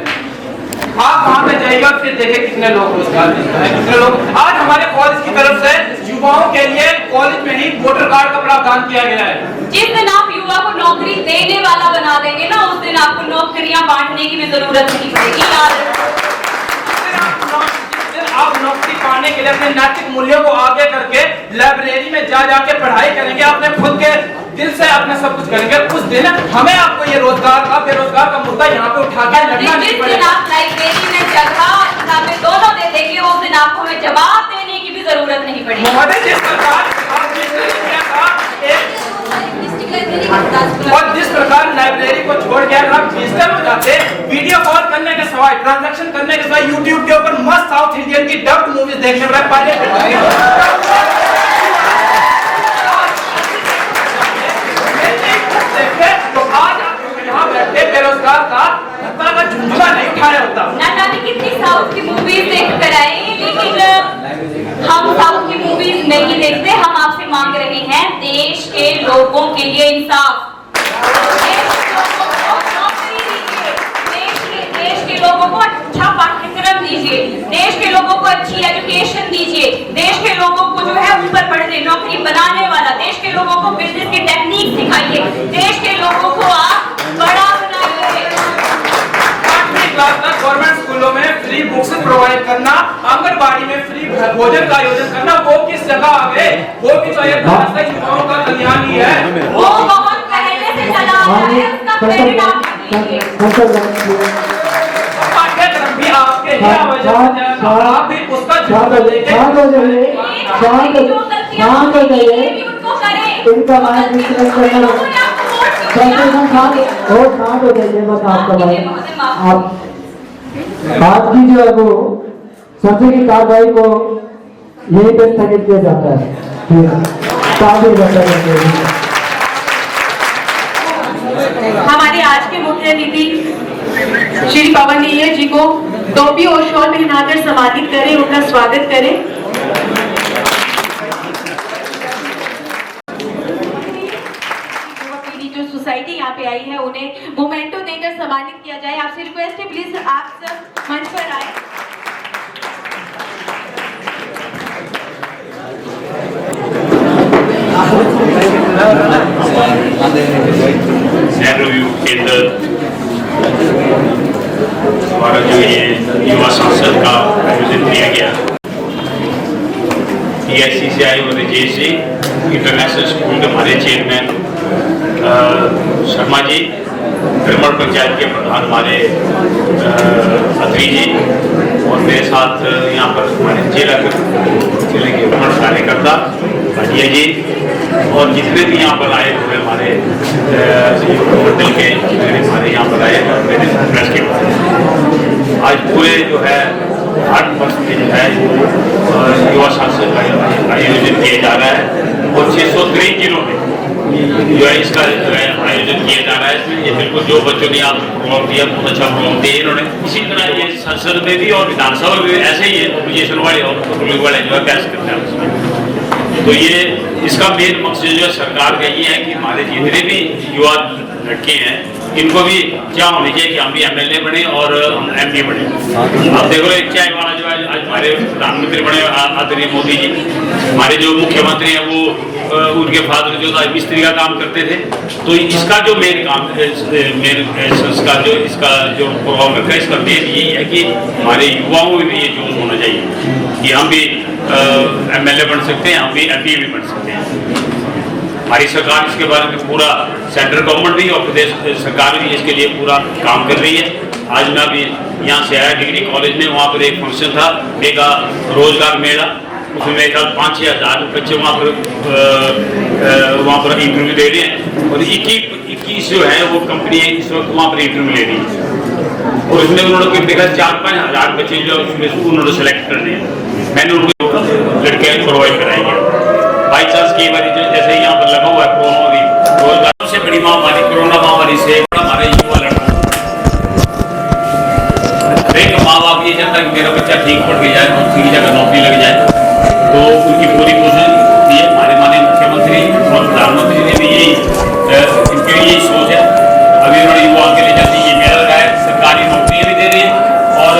आप वहाँ पे जाइए और फिर देखें कितने लोग रोजगार मिलता है, कितने लोग। आज हमारे कॉलेज की तरफ से युवाओं के लिए कॉलेज में ही वोटर कार्ड का प्रावधान किया गया है। जिस दिन आप युवा को नौकरी देने वाला बना देंगे ना, उस दिन आपको नौकरियां बांटने की भी जरूरत नहीं पड़ेगी। याद रखो, आप नौकरी पाने के लिए अपने नैतिक मूल्यों को आगे करके लाइब्रेरी में जा जाके पढ़ाई करेंगे, अपने खुद के दिल से अपने सब कुछ करेंगे, उस दिन हमें आपको ये रोजगार का बेरोजगार का मुद्दा यहाँ पे उठा के लड़ना नहीं जिस दिन पड़ेगा। आप लाइब्रेरी में जगह और किताबें दोनों दे देंगे, उस दिन आपको हमें जवाब देने की भी जरूरत नहीं पड़ेगी। महोदय, जिस प्रकार लाइब्रेरी को छोड़ के अगर आप डिजिटल हो जाते, वीडियो कॉल करने के सिवाय, ट्रांजैक्शन करने के सिवाय यूट्यूब के ऊपर मस्त साउथ इंडियन की डब्ड मूवीज देखने में तो आज आप यहाँ बैठे बेरोजगार का झुंझुना नहीं उठाया होता। ना जाने कितनी साउथ की मूवीज देख कर आए, लेकिन हम साउथ की मूवीज नहीं देखते। हम आपसे मांग रहे हैं देश के लोगों के लिए इंसाफ, देश के लोगों को अच्छा पाठ्यक्रम दीजिए, देश के लोगों को अच्छी एजुकेशन दीजिए, देश के लोगों को जो है ऊपर बढ़ने नौकरी बनाने वाला, देश के लोगों को बिजनेस की टेक्निक सिखाइए, देश के लोगों को आप बड़ा बनाइए। 8वीं क्लास तक गवर्नमेंट स्कूलों में फ्री बुक्स प्रोवाइड करना, आंगनबाड़ी में फ्री भोजन का आयोजन करना, वो किस जगह आ गए? वो भी तो एक युवाओं का कल्याण ही है। वो बहुत पहले से चला आ रहा है, उसका क्रेडिट आप लीजिए। पाठ्यक्रम भी आपके ही आयोजन हो जाएगा, आप भी उसका जिम्मा लेंगे। शांत हो जाइए, शांत हो जाइए, इनका माइक डिस्कनेक्ट करना, शांत हो जाइए, बस आपका माइक। आप बात की जो है वो सत्र की कार्रवाई को यही पे स्थगित किया जाता है। ठीक है, काफी हमारे आज के मुख्य अतिथि श्री पवन नैयर जी को टोपी और शॉल पहनाकर सम्मानित करें, उनका स्वागत करें। जो सोसाइटी यहाँ पे आई है उन्हें मोमेंटो देकर सम्मानित किया जाए। आपसे रिक्वेस्ट है, प्लीज आप सब मंच पर आए। नेहरू युवा केंद्र द्वारा जो ये युवा संसद का आयोजन किया गया, PICCI और AJC इंटरनेशनल स्कूल के हमारे चेयरमैन शर्मा जी, ब्रह्मण पंचायत के प्रधान हमारे अत्री जी, और मेरे साथ यहाँ पर हमारे जिले के ब्रह्मण कार्यकर्ता भाटिया जी, और जितने भी यहाँ पर आए हुए हमारे मंडल के जितने हमारे यहाँ पर आए मेरे प्रेस के, आज पूरे जो है 8 वर्ष में जो है युवा संसद का आयोजन किया जा रहा है, और 623 जिलों में जो है इसका आयोजन किया जा रहा है। इसमें ये बिल्कुल जो बच्चों ने आपको प्रोग्राम दिया, बहुत अच्छा प्रोग्राम दिया इन्होंने। इसी तरह ये संसद में भी और विधानसभा में भी ऐसे ही है, ओपोजिशन वाले और रूलिंग वाले जो है बहस करते हैं उसमें। तो ये इसका मेन मकसद जो है सरकार का ये है कि हमारे जितने भी युवा लड़के हैं इनको भी क्या होनी चाहिए कि हम भी एमएलए बने और हम एमपी बने। अब देखो एक चाय वाला जो है आज हमारे प्रधानमंत्री बने आदरणीय मोदी जी, हमारे जो मुख्यमंत्री हैं वो उनके फादर जो था मिस्त्री का काम करते थे। तो इसका जो मेन काम इसका जो प्रभाव रखा है, इसका मेन यही है कि हमारे युवाओं में भी ये जोश होना चाहिए कि हम भी एमएलए बन सकते हैं, हम भी एमपी भी बन सकते हैं। हमारी सरकार इसके बारे में पूरा सेंट्रल गवर्नमेंट भी और प्रदेश सरकार भी इसके लिए पूरा काम कर रही है। आज मैं अभी यहाँ से आया डिग्री कॉलेज में, वहाँ पर एक फंक्शन था मेगा रोजगार मेला, उसमें मेरे ख्याल 5-6 हज़ार बच्चे वहाँ पर इंटरव्यू दे रहे हैं और 21 जो है वो कंपनी इस वक्त वहाँ पर इंटरव्यू ले रही है और उसमें उन्होंने देखा 4-5 हज़ार बच्चे जो उसमें उन्होंने सेलेक्ट करने हैं। मैंने उनको लड़के प्रोवाइड कराएंगे बाई चांस की बारी जो जैसे यहाँ पर लगा हुआ है कोरोना रोजगार सबसे बड़ी महामारी कोरोना महामारी से हमारे युवा लड़कों हरेक माँ बाप ये चाहता है कि मेरा बच्चा ठीक पढ़ के जाए और ठीक जगह नौकरी लग जाए, तो उनकी पूरी कोशिश ये हमारे माननीय मुख्यमंत्री और प्रधानमंत्री ने भी इनकी यही सोच है। अभी उन्होंने युवाओं के लिए जल्दी ये मेला लगाया, सरकारी नौकरियाँ भी दे रही है और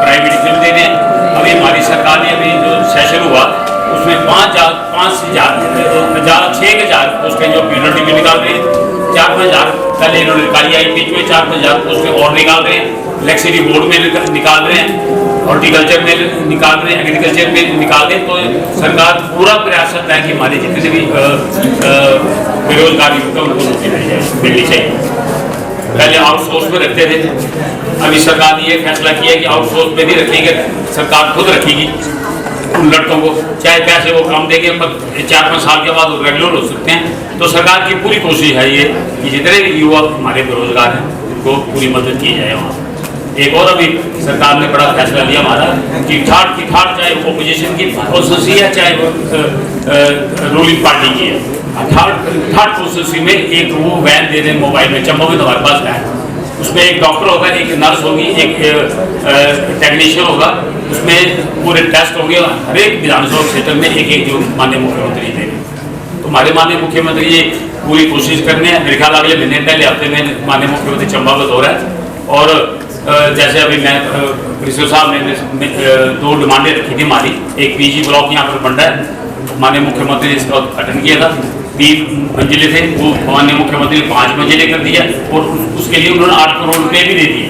प्राइवेट भी दे रहे हैं। अभी हमारी सरकार ने अभी जो सेशन हुआ उसमें 6,000 पोस्टें जो पीडब्ल्यूडी में निकाल रहे हैं, 4-5 हज़ार पहले इन्होंने निकाली आई, बीच में 4-5 हज़ार पोस्टें और निकाल रहे हैं, इलेक्ट्रिसिटी बोर्ड में निकाल रहे हैं, हॉर्टिकल्चर में निकाल रहे हैं, एग्रीकल्चर में निकाल रहे हैं। तो सरकार पूरा प्रयासरत है कि हमारे जितने भी बेरोजगार युवक हैं उनको नौकरी मिलनी चाहिए। पहले आउटसोर्स में रखते थे, अभी सरकार ने ये फैसला किया कि आउटसोर्स में नहीं रखेंगे, सरकार खुद रखेगी उन लड़कों को, चाहे पैसे वो कम देंगे पर 4-5 साल के बाद वो रेगुलर हो सकते हैं। तो सरकार की पूरी कोशिश है ये कि जितने भी युवा हमारे बेरोजगार हैं उनको पूरी मदद की जाए। वहाँ एक और अभी सरकार ने बड़ा फैसला लिया हमारा कि ठाट चाहे ओपोजिशन की कॉन्स्टिट्यूंसी है चाहे रूलिंग पार्टी की है, थर्ड कॉन्स्टिट्यूंसी में एक वो वैन दे दें मोबाइल में। चंबा में तो हमारे पास है, उसमें एक डॉक्टर होगा, एक नर्स होगी, एक टेक्नीशियन होगा, उसमें पूरे टेस्ट होंगे। हर एक विधानसभा क्षेत्र में एक जो माननीय मुख्यमंत्री थे, तो हमारे माननीय मुख्यमंत्री ये पूरी कोशिश करने हैं। मेरे ख्याल अगले महीने पहले हफ्ते में माननीय मुख्यमंत्री चंबा का दौरा है और जैसे अभी मैं प्रिंसिपल साहब ने 2 डिमांडें रखी थी हमारी, एक पीजी ब्लॉक यहाँ पर बन रहा है, माननीय मुख्यमंत्री ने इसका उद्घाटन किया था, 3 मंजिले थे, वो माननीय मुख्यमंत्री ने 5 मंजिले कर दिया और उसके लिए उन्होंने 8 करोड़ रुपए भी दे दिए।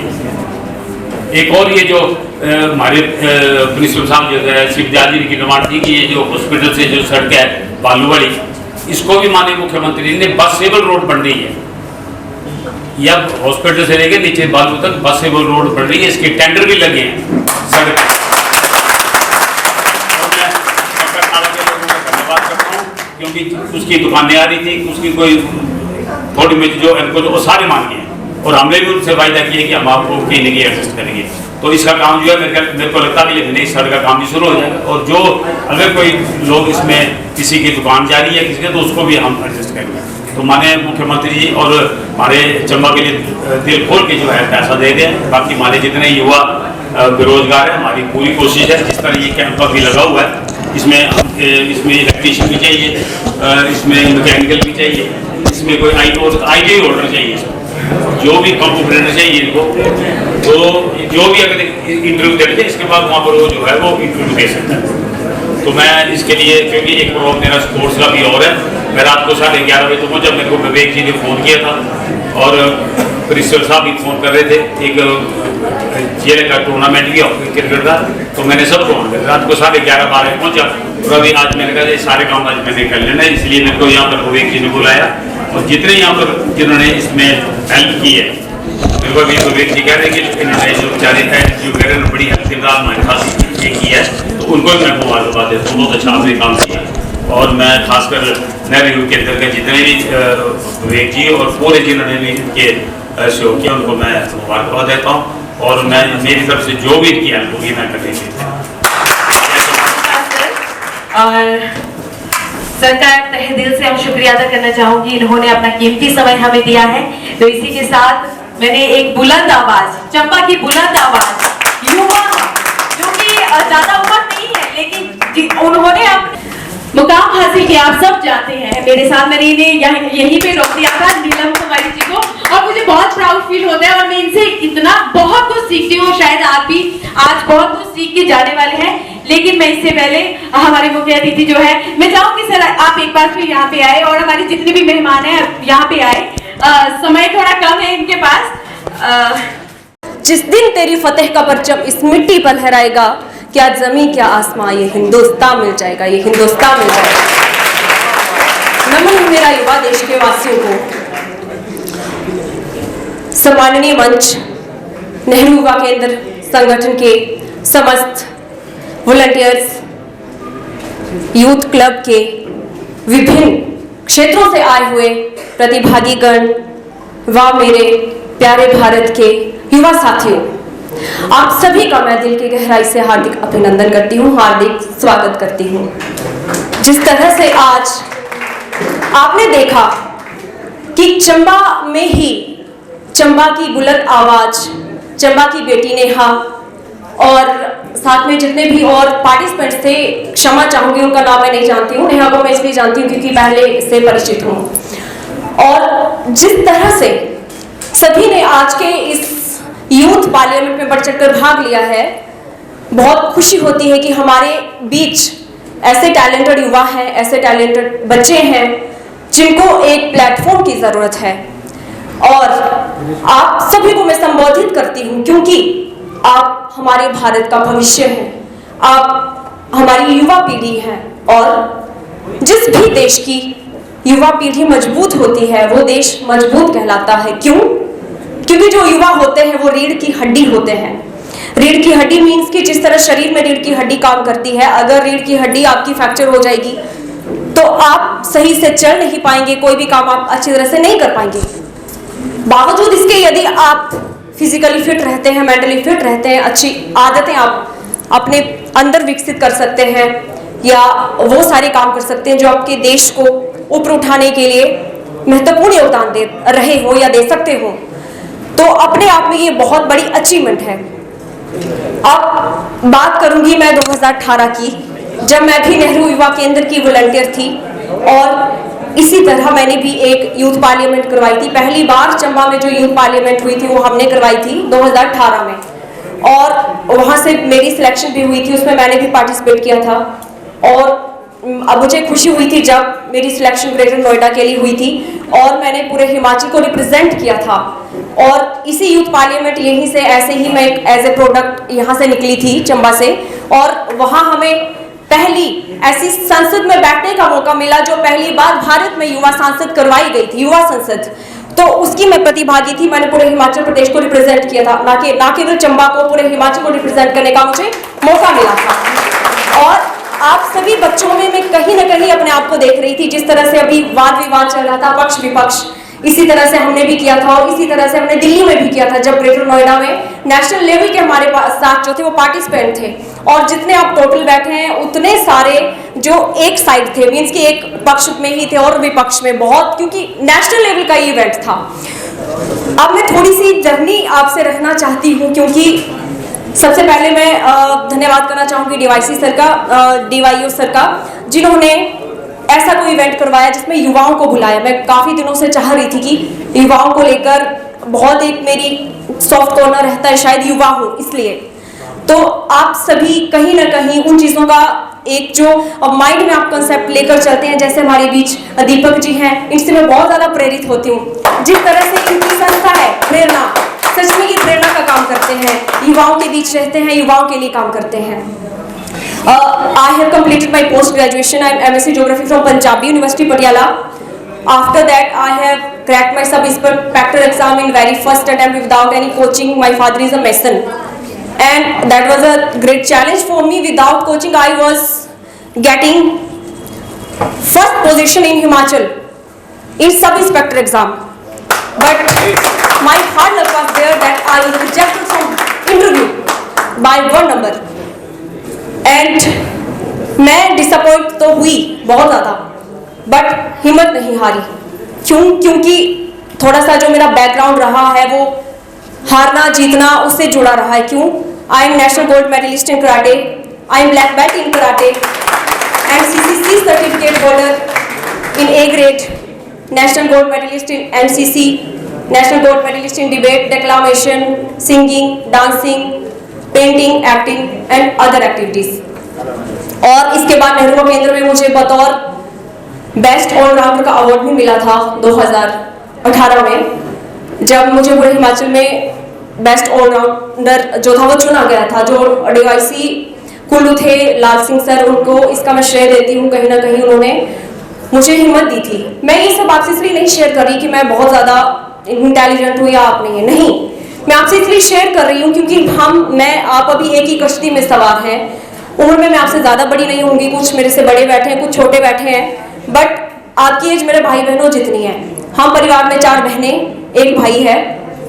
एक और ये जो हमारे प्रिंसिपल साहब जो है शिवदयाल जी की डिमांड थी कि ये जो हॉस्पिटल से जो सड़क है बालूवाड़ी, इसको भी माननीय मुख्यमंत्री ने बसेबल रोड बन रही है, या हॉस्पिटल से लेकर नीचे बालू तक बसेबल रोड बन रही है, इसके टेंडर भी लगे हैं सड़क। क्योंकि उसकी दुकानें आ रही थी, उसकी कोई थोड़ी में जो वो सारे मान गए और हमने भी उनसे वायदा किया कि हम आपको कहीं ना कहीं एडजस्ट करेंगे। तो इसका काम जो है मेरे को लगता है कि सड़क का काम भी शुरू हो जाएगा और जो अगर कोई लोग इसमें किसी की दुकान जा रही है किसी के, तो उसको भी हम एडजस्ट करेंगे। तो माननीय मुख्यमंत्री जी और हमारे चंबा के लिए दिल खोल के जो है पैसा दे रहे हैं। बाकी हमारे जितने युवा बेरोजगार है, हमारी पूरी कोशिश है, जिस तरह ये कैंप भी लगा हुआ है, इसमें इलेक्ट्रीशियन भी चाहिए, इसमें मैकेनिकल भी चाहिए, इसमें कोई आई होल्डर चाहिए, जो भी कंप्यूटर चाहिए इनको, तो जो भी अगर इंटरव्यू देते हैं इसके बाद वहाँ पर वो जो है वो इंटरव्यू दे सकता है। तो मैं इसके लिए, क्योंकि एक प्रोग्राम मेरा स्पोर्ट्स का भी और है, मैं रात को 11:30 बजे तो जब मेरे को विवेक जी ने फ़ोन किया था और प्रिंसिपल साहब भी फ़ोन कर रहे थे, एक जेल का टूर्नामेंट भी क्रिकेट का, तो मैंने सबको रात को 11:30-12 पहुँचा और अभी आज मैंने कहा ये सारे काम आज मैंने कर लेना है, इसलिए मेरे को यहाँ पर विवेक जी ने बुलाया और जितने यहाँ पर जिन्होंने इसमें हेल्प की है, मेरे को अभी विवेक जी कह रहे हैं कि इन्होंने जो बेचारे जो कह रहे हैं बड़ी हेल्प किरदार हमारे साथ ये किया है, तो उनको भी मैं मुबारकबाद देता हूँ, बहुत अच्छा आपने काम किया। और मैं खासकर नए रिव्यू के अंदर के जितने भी विवेक जी और पूरे जिन्होंने भी इनके सहयोग किया उनको मैं मुबारकबाद देता हूँ और मैं मेरी तरफ से जो भी इनकी हेल्प होगी मैं करने की। और सरकार तहे दिल से हम शुक्रिया अदा करना चाहूंगी, इन्होंने अपना कीमती समय हमें दिया है। तो इसी के साथ मैंने एक बुलंद आवाज, चंबा की बुलंद आवाज, युवा जो कि ज्यादा उम्र नहीं है लेकिन उन्होंने मुकाम हासिल किया आप सब जानते हैं। मेरे साथ मैंने इन्हें यहीं पे रोक दिया था, नीलम कुमारी जी को, और मुझे बहुत प्राउड फील होता है और मैं इनसे इतना बहुत कुछ सीखती हूँ। शायद आप भी आज बहुत कुछ सीख के जाने वाले हैं, लेकिन मैं इससे पहले हमारे मुख्य अतिथि जो है, मैं चाहूंगी सर आप एक बार फिर यहाँ पे आए और हमारे जितने भी मेहमान हैं यहाँ पे आए। समय थोड़ा कम है इनके पास। जिस दिन तेरी फतेह का परचम इस मिट्टी पर लहराएगा, क्या जमीन क्या आसमां ये हिंदुस्तान मिल जाएगा, ये हिंदुस्तान मिल जाएगा। नमन मेरा युवा देश के वासियों को। सम्माननीय मंच, नेहरू युवा केंद्र संगठन के समस्त वॉलंटियर्स, यूथ क्लब के विभिन्न क्षेत्रों से आए हुए प्रतिभागी गण व मेरे प्यारे भारत के युवा साथियों, आप सभी का मैं दिल की गहराई से हार्दिक अभिनंदन करती हूँ, हार्दिक स्वागत करती हूँ। जिस तरह से आज आपने देखा कि चंबा में ही चंबा की बुलंद आवाज, चंबा की बेटी नेहा और साथ में जितने भी और पार्टिसिपेंट्स थे, क्षमा चाहूंगी उनका नाम मैं नहीं जानती हूँ, नेहा को मैं इसलिए जानती हूँ क्योंकि पहले से परिचित हूँ। और जिस तरह से सभी ने आज के इस यूथ पार्लियामेंट में बढ़ चढ़कर भाग लिया है, बहुत खुशी होती है कि हमारे बीच ऐसे टैलेंटेड युवा हैं, ऐसे टैलेंटेड बच्चे हैं जिनको एक प्लेटफॉर्म की जरूरत है। और आप सभी को मैं संबोधित करती हूँ क्योंकि आप हमारे भारत का भविष्य हैं, आप हमारी युवा पीढ़ी हैं और जिस भी देश की युवा पीढ़ी मजबूत होती है वो देश मजबूत कहलाता है। क्यों? क्योंकि जो युवा होते हैं वो रीढ़ की हड्डी होते हैं। रीढ़ की हड्डी मीन्स कि जिस तरह शरीर में रीढ़ की हड्डी काम करती है, अगर रीढ़ की हड्डी आपकी फ्रैक्चर हो जाएगी तो आप सही से चल नहीं पाएंगे, कोई भी काम आप अच्छी तरह से नहीं कर पाएंगे। बावजूद इसके यदि आप फिजिकली फिट रहते हैं, मेंटली फिट रहते हैं, अच्छी आदतें आप अपने अंदर विकसित कर सकते हैं या वो सारे काम कर सकते हैं जो आपके देश को ऊपर उठाने के लिए महत्वपूर्ण योगदान दे रहे हो या दे सकते हो, तो अपने आप में ये बहुत बड़ी अचीवमेंट है। अब बात करूंगी मैं 2018 की, जब मैं भी नेहरू युवा केंद्र की वॉलंटियर थी और इसी तरह मैंने भी एक यूथ पार्लियामेंट करवाई थी। पहली बार चंबा में जो यूथ पार्लियामेंट हुई थी वो हमने करवाई थी 2018 में और वहाँ से मेरी सिलेक्शन भी हुई थी, उसमें मैंने भी पार्टिसिपेट किया था। और अब मुझे खुशी हुई थी जब मेरी सिलेक्शन ग्रेटर नोएडा के लिए हुई थी और मैंने पूरे हिमाचल को रिप्रेजेंट किया था। और इसी यूथ पार्लियामेंट यहीं से ऐसे ही मैं एज ए प्रोडक्ट यहाँ से निकली थी चंबा से, और वहाँ हमें पहली ऐसी संसद में बैठने का मौका मिला जो पहली बार भारत में युवा संसद करवाई गई थी, युवा संसद। तो उसकी मैं प्रतिभागी थी, मैंने पूरे हिमाचल प्रदेश को रिप्रेजेंट किया था, ना केवल चंबा को, पूरे हिमाचल को रिप्रेजेंट करने का मुझे मौका मिला था। और आप सभी बच्चों में मैं कहीं ना कहीं अपने आप को देख रही थी। जिस तरह से अभी वाद विवाद चल रहा था पक्ष विपक्ष, इसी तरह से हमने भी किया था और इसी तरह से हमने दिल्ली में भी किया था जब ग्रेटर नोएडा में नेशनल लेवल के हमारे साथ जो थे वो पार्टिसिपेंट थे। और जितने आप टोटल बैठे हैं उतने सारे जो एक साइड थे, मीन्स कि एक पक्ष में ही थे और विपक्ष में बहुत, क्योंकि नेशनल लेवल का ये इवेंट था। अब मैं थोड़ी सी जर्नी आपसे रखना चाहती हूँ क्योंकि सबसे पहले मैं धन्यवाद करना चाहूँगी डीवाईसी सर का, डीवाईओ सर का, जिन्होंने ऐसा कोई इवेंट करवाया जिसमें युवाओं को बुलाया। मैं काफ़ी दिनों से चाह रही थी कि युवाओं को लेकर बहुत एक मेरी सॉफ्ट कॉर्नर रहता है, शायद युवा हो इसलिए। तो आप सभी कहीं ना कहीं उन चीज़ों का एक जो माइंड में आप कंसेप्ट लेकर चलते हैं, जैसे हमारे बीच दीपक जी हैं, इनसे मैं बहुत ज़्यादा प्रेरित होती हूँ। जिस तरह से इनकी संस्था है प्रेरणा, सच में ये प्रेरणा का काम करते हैं, युवाओं के बीच रहते हैं, युवाओं के लिए काम करते हैं। I have completed my post graduation. I am MSc Geography from Punjabi University Patiala. After that, I have cracked my sub-inspector exam in very first attempt without any coaching. My father is a mason, and that was a great challenge for me. Without coaching, I was getting first position in Himachal in sub-inspector exam. But my hard luck was there that I was rejected from interview by 1 number. And मैं डिसअपॉइंट तो हुई बहुत ज़्यादा, बट हिम्मत नहीं हारी। क्योंकि थोड़ा सा जो मेरा बैकग्राउंड रहा है वो हारना जीतना उससे जुड़ा रहा है। क्यों? I am national gold medallist in karate, I am black belt in karate, and CCC certificate holder in A grade, national gold medalist in NCC, national gold medalist in debate, declamation, singing, dancing, painting, acting and other activities. और इसके बाद नेहरू केंद्र में मुझे बतौर बेस्ट ऑलराउंडर का अवार्ड भी मिला था 2018 में, जब मुझे पूरे हिमाचल में बेस्ट ऑलराउंडर जो था वो चुना गया था। जो डीवाईसी कुल्लू थे लाल सिंह सर, उनको इसका मैं श्रेय देती हूँ। कहीं ना कहीं उन्होंने मुझे हिम्मत दी थी। मैं ये सब आपसे इसलिए नहीं शेयर कर रही कि मैं बहुत ज़्यादा इंटेलिजेंट हूँ या आप नहीं है, नहीं, मैं आपसे इसलिए शेयर कर रही हूँ क्योंकि मैं आप अभी एक ही कश्ती में सवार हैं। उम्र में मैं आपसे ज़्यादा बड़ी नहीं होंगी, कुछ मेरे से बड़े बैठे हैं, कुछ छोटे बैठे हैं, बट आपकी एज मेरे भाई बहनों जितनी है। हम परिवार में 4 बहनें, 1 भाई है,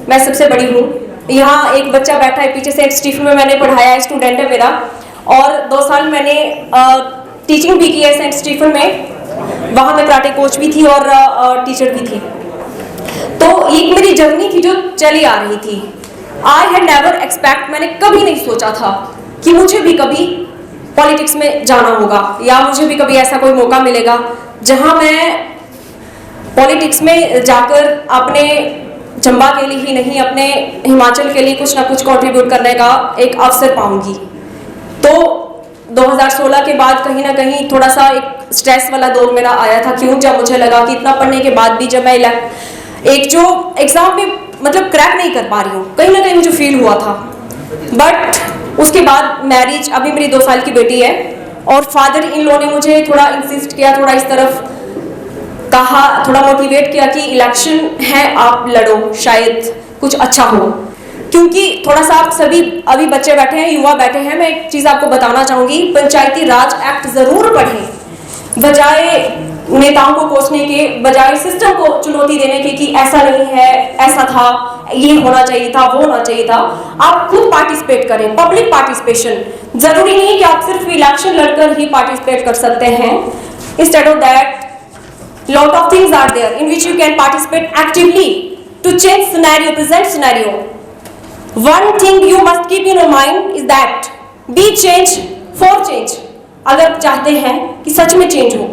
मैं सबसे बड़ी हूँ। यहाँ एक बच्चा बैठा है पीछे, सेंट स्टीफन में मैंने पढ़ाया है, स्टूडेंट है मेरा, और 2 साल मैंने टीचिंग भी की है सेंट स्टीफन में। वहाँ मैं कराटे कोच भी थी और टीचर भी थी। तो एक मेरी जर्नी थी जो चली आ रही थी। आई हैड नेवर एक्सपेक्ट, मैंने कभी नहीं सोचा था कि मुझे भी कभी पॉलिटिक्स में जाना होगा या मुझे भी कभी ऐसा कोई मौका मिलेगा जहां मैं पॉलिटिक्स में जाकर अपने चंबा के लिए ही नहीं, अपने हिमाचल के लिए कुछ ना कुछ कंट्रीब्यूट करने का एक अवसर पाऊंगी। तो 2016 के बाद कहीं ना कहीं थोड़ा सा एक स्ट्रेस वाला दौर मेरा आया था। क्यों? जब मुझे लगा कि इतना पढ़ने के बाद भी जब मैं एक जो एग्जाम में मतलब क्रैक नहीं कर पा रही हूँ, कहीं ना कहीं मुझे फील हुआ था। बट उसके बाद मैरिज, अभी मेरी 2 साल की बेटी है, और फादर इन लॉ ने मुझे थोड़ा इंसिस्ट किया, थोड़ा इस तरफ कहा, थोड़ा मोटिवेट किया कि इलेक्शन है, आप लड़ो, शायद कुछ अच्छा हो। क्योंकि थोड़ा सा आप सभी अभी बच्चे बैठे हैं, युवा बैठे हैं, मैं एक चीज़ आपको बताना चाहूँगी, पंचायती राज एक्ट ज़रूर पढ़ें, बजाय नेताओं को कोसने के, बजाय सिस्टम को चुनौती देने के कि ऐसा नहीं है, ऐसा था, ये होना चाहिए था, वो होना चाहिए था। आप खुद पार्टिसिपेट करें, पब्लिक पार्टिसिपेशन। जरूरी नहीं कि आप सिर्फ इलेक्शन लड़कर ही पार्टिसिपेट कर सकते हैं। Instead of that, lot of things are there in which you can participate actively to change scenario, present scenario. One thing you must keep in your mind is that be change for change. अगर आप चाहते हैं कि सच में चेंज हो,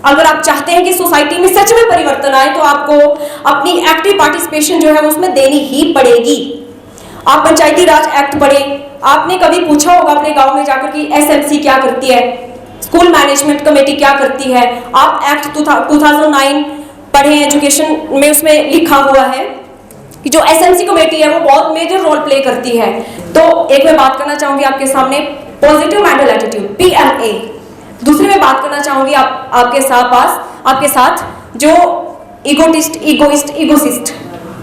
अगर आप चाहते हैं कि सोसाइटी में सच में परिवर्तन आए, तो आपको अपनी एक्टिव पार्टिसिपेशन जो है वो उसमें देनी ही पड़ेगी। आप पंचायती राज एक्ट पढ़ें। आपने कभी पूछा होगा अपने गांव में जाकर कि एसएमसी क्या करती है, स्कूल मैनेजमेंट कमेटी क्या करती है। आप एक्ट 2009 पढ़े, एजुकेशन में उसमें लिखा हुआ है कि जो एसएमसी कमेटी है वो बहुत मेजर रोल प्ले करती है। तो एक मैं बात करना चाहूंगी आपके सामने, पॉजिटिव मेंटल एटीट्यूड, PMA। दूसरी मैं बात करना चाहूंगी आपके साथ जो इगोइस्ट,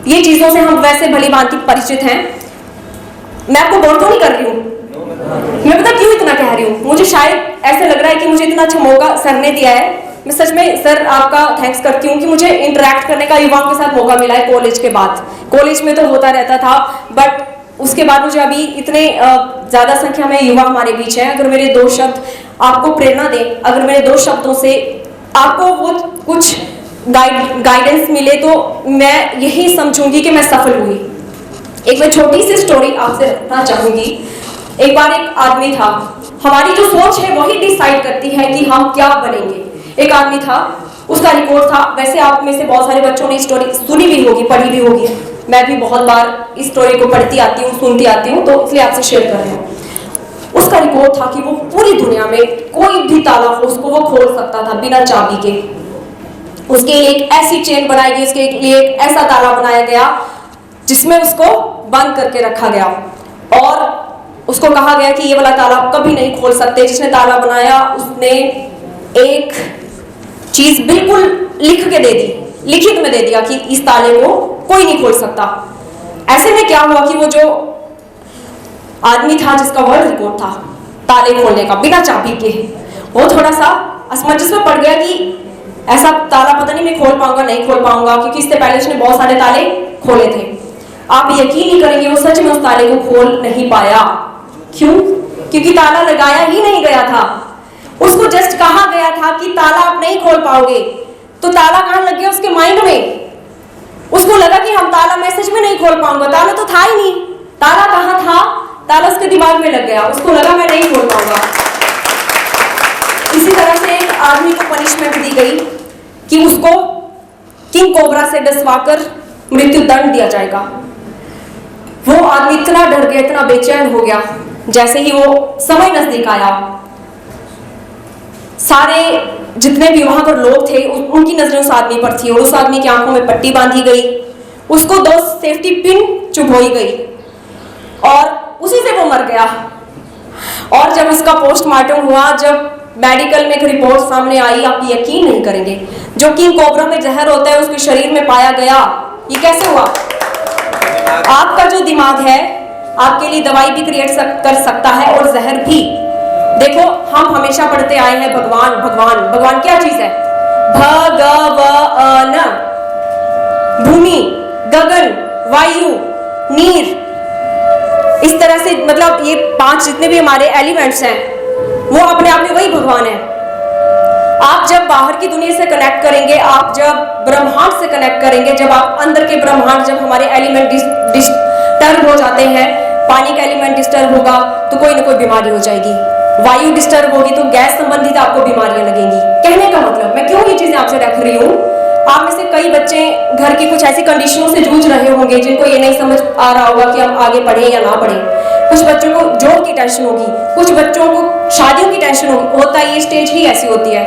ये चीजों से हम वैसे भली भांति परिचित हैं। मैं आपको बोर तो नहीं कर रही हूँ, मैं पता क्यों इतना कह रही हूँ, मुझे शायद ऐसा लग रहा है कि मुझे इतना अच्छा मौका सर ने दिया है। मैं सच में सर आपका थैंक्स करती हूँ कि मुझे इंटरेक्ट करने का युवाओं के साथ मौका मिला है कॉलेज के बाद। कॉलेज में तो होता रहता था, बट उसके बाद मुझे अभी इतने ज़्यादा संख्या में युवा हमारे बीच है। अगर मेरे 2 शब्द आपको प्रेरणा दें, अगर मेरे 2 शब्दों से आपको वो कुछ गाइडेंस मिले, तो मैं यही समझूंगी कि मैं सफल हुई। एक मैं छोटी सी स्टोरी आपसे रखना चाहूंगी। एक बार एक आदमी था, हमारी जो सोच है वही डिसाइड करती है कि हम क्या बनेंगे। एक आदमी था, उसका रिकॉर्ड था, वैसे आप में से बहुत सारे बच्चों ने स्टोरी सुनी भी होगी, पढ़ी भी होगी, मैं भी बहुत बार इस स्टोरी को पढ़ती आती हूँ, सुनती आती हूँ, तो इसलिए आपसे शेयर कर रही हूँ। उसका रिकॉर्ड था कि वो पूरी दुनिया में कोई भी ताला हो उसको वो खोल सकता था बिना चाबी के। उसके लिए एक ऐसी चेन बनाई गई, उसके लिए एक ऐसा ताला बनाया गया जिसमें उसको बंद करके रखा गया, और उसको कहा गया कि ये वाला ताला कभी नहीं खोल सकते। जिसने ताला बनाया उसने एक चीज बिल्कुल लिख के दे दी, लिखित में दे दिया कि इस ताले को कोई नहीं खोल सकता। ऐसे में क्या हुआ कि वो जो आदमी था जिसका वर्ल्ड रिकॉर्ड था ताले खोलने का बिना चाबी के, वो थोड़ा सा असमंजस में पड़ गया कि ऐसा ताला पता नहीं मैं खोल पाऊंगा नहीं खोल पाऊंगा, क्योंकि इससे पहले उसने बहुत सारे ताले खोले थे। आप यकीन नहीं करेंगे, वो सच में उस ताले को खोल नहीं पाया। क्यों? क्योंकि ताला लगाया ही नहीं गया था। उसको जस्ट कहा गया था कि ताला आप नहीं खोल पाओगे, तो ताला कहाँ लग गया उसके माइंड में। उसको लगा कि हम ताला मैं सच में नहीं खोल पाऊंगा, ताला तो था ही नहीं। ताला कहाँ था? ताला उसके दिमाग में लग गया, उसको लगा मैं नहीं खोल पाऊंगा। इसी तरह से आदमी को पनिशमेंट दी गई कि उसको किंग कोबरा से डसवाकर मृत्यु दंड दिया जाएगा। वो आदमी इतना डर गया, इतना बेचैन हो गया, जैसे ही वो समय नजदीक आया, सारे जितने भी वहां पर लोग थे उनकी नजरें उस आदमी पर थी और उस आदमी की आंखों में पट्टी बांधी गई, उसको 2 सेफ्टी पिन चुभोई गई और उसी से वो मर गया। और जब इसका पोस्टमार्टम हुआ, जब मेडिकल में एक रिपोर्ट सामने आई, आप यकीन नहीं करेंगे, जो किंग कोबरा में जहर होता है उसके शरीर में पाया गया। ये कैसे हुआ? आपका जो दिमाग है आपके लिए दवाई भी क्रिएट कर सकता है और जहर भी। देखो, हम हमेशा पढ़ते आए हैं भगवान भगवान। भगवान क्या चीज है? भगवान, भूमि, गगन, वायु, नीर, इस तरह से, मतलब ये 5 जितने भी हमारे एलिमेंट्स हैं वो अपने आप में वही भगवान है। आप जब बाहर की दुनिया से कनेक्ट करेंगे, आप जब ब्रह्मांड से कनेक्ट करेंगे, जब आप अंदर के ब्रह्मांड, जब हमारे एलिमेंट डिस्टर्ब हो जाते हैं, पानी का एलिमेंट डिस्टर्ब होगा तो कोई ना कोई बीमारी हो जाएगी, वायु डिस्टर्ब होगी तो गैस संबंधित आपको बीमारियां लगेंगी। कहने का मतलब, मैं क्यों ये चीजें आपसे रख रही हूँ, आप में से कई बच्चे घर की कुछ ऐसी कंडीशनों से जूझ रहे होंगे जिनको ये नहीं समझ आ रहा होगा कि हम आगे पढ़ें या ना पढ़ें। कुछ बच्चों को जॉब की टेंशन होगी, कुछ बच्चों को शादियों की टेंशन होता है, ये स्टेज ही ऐसी होती है।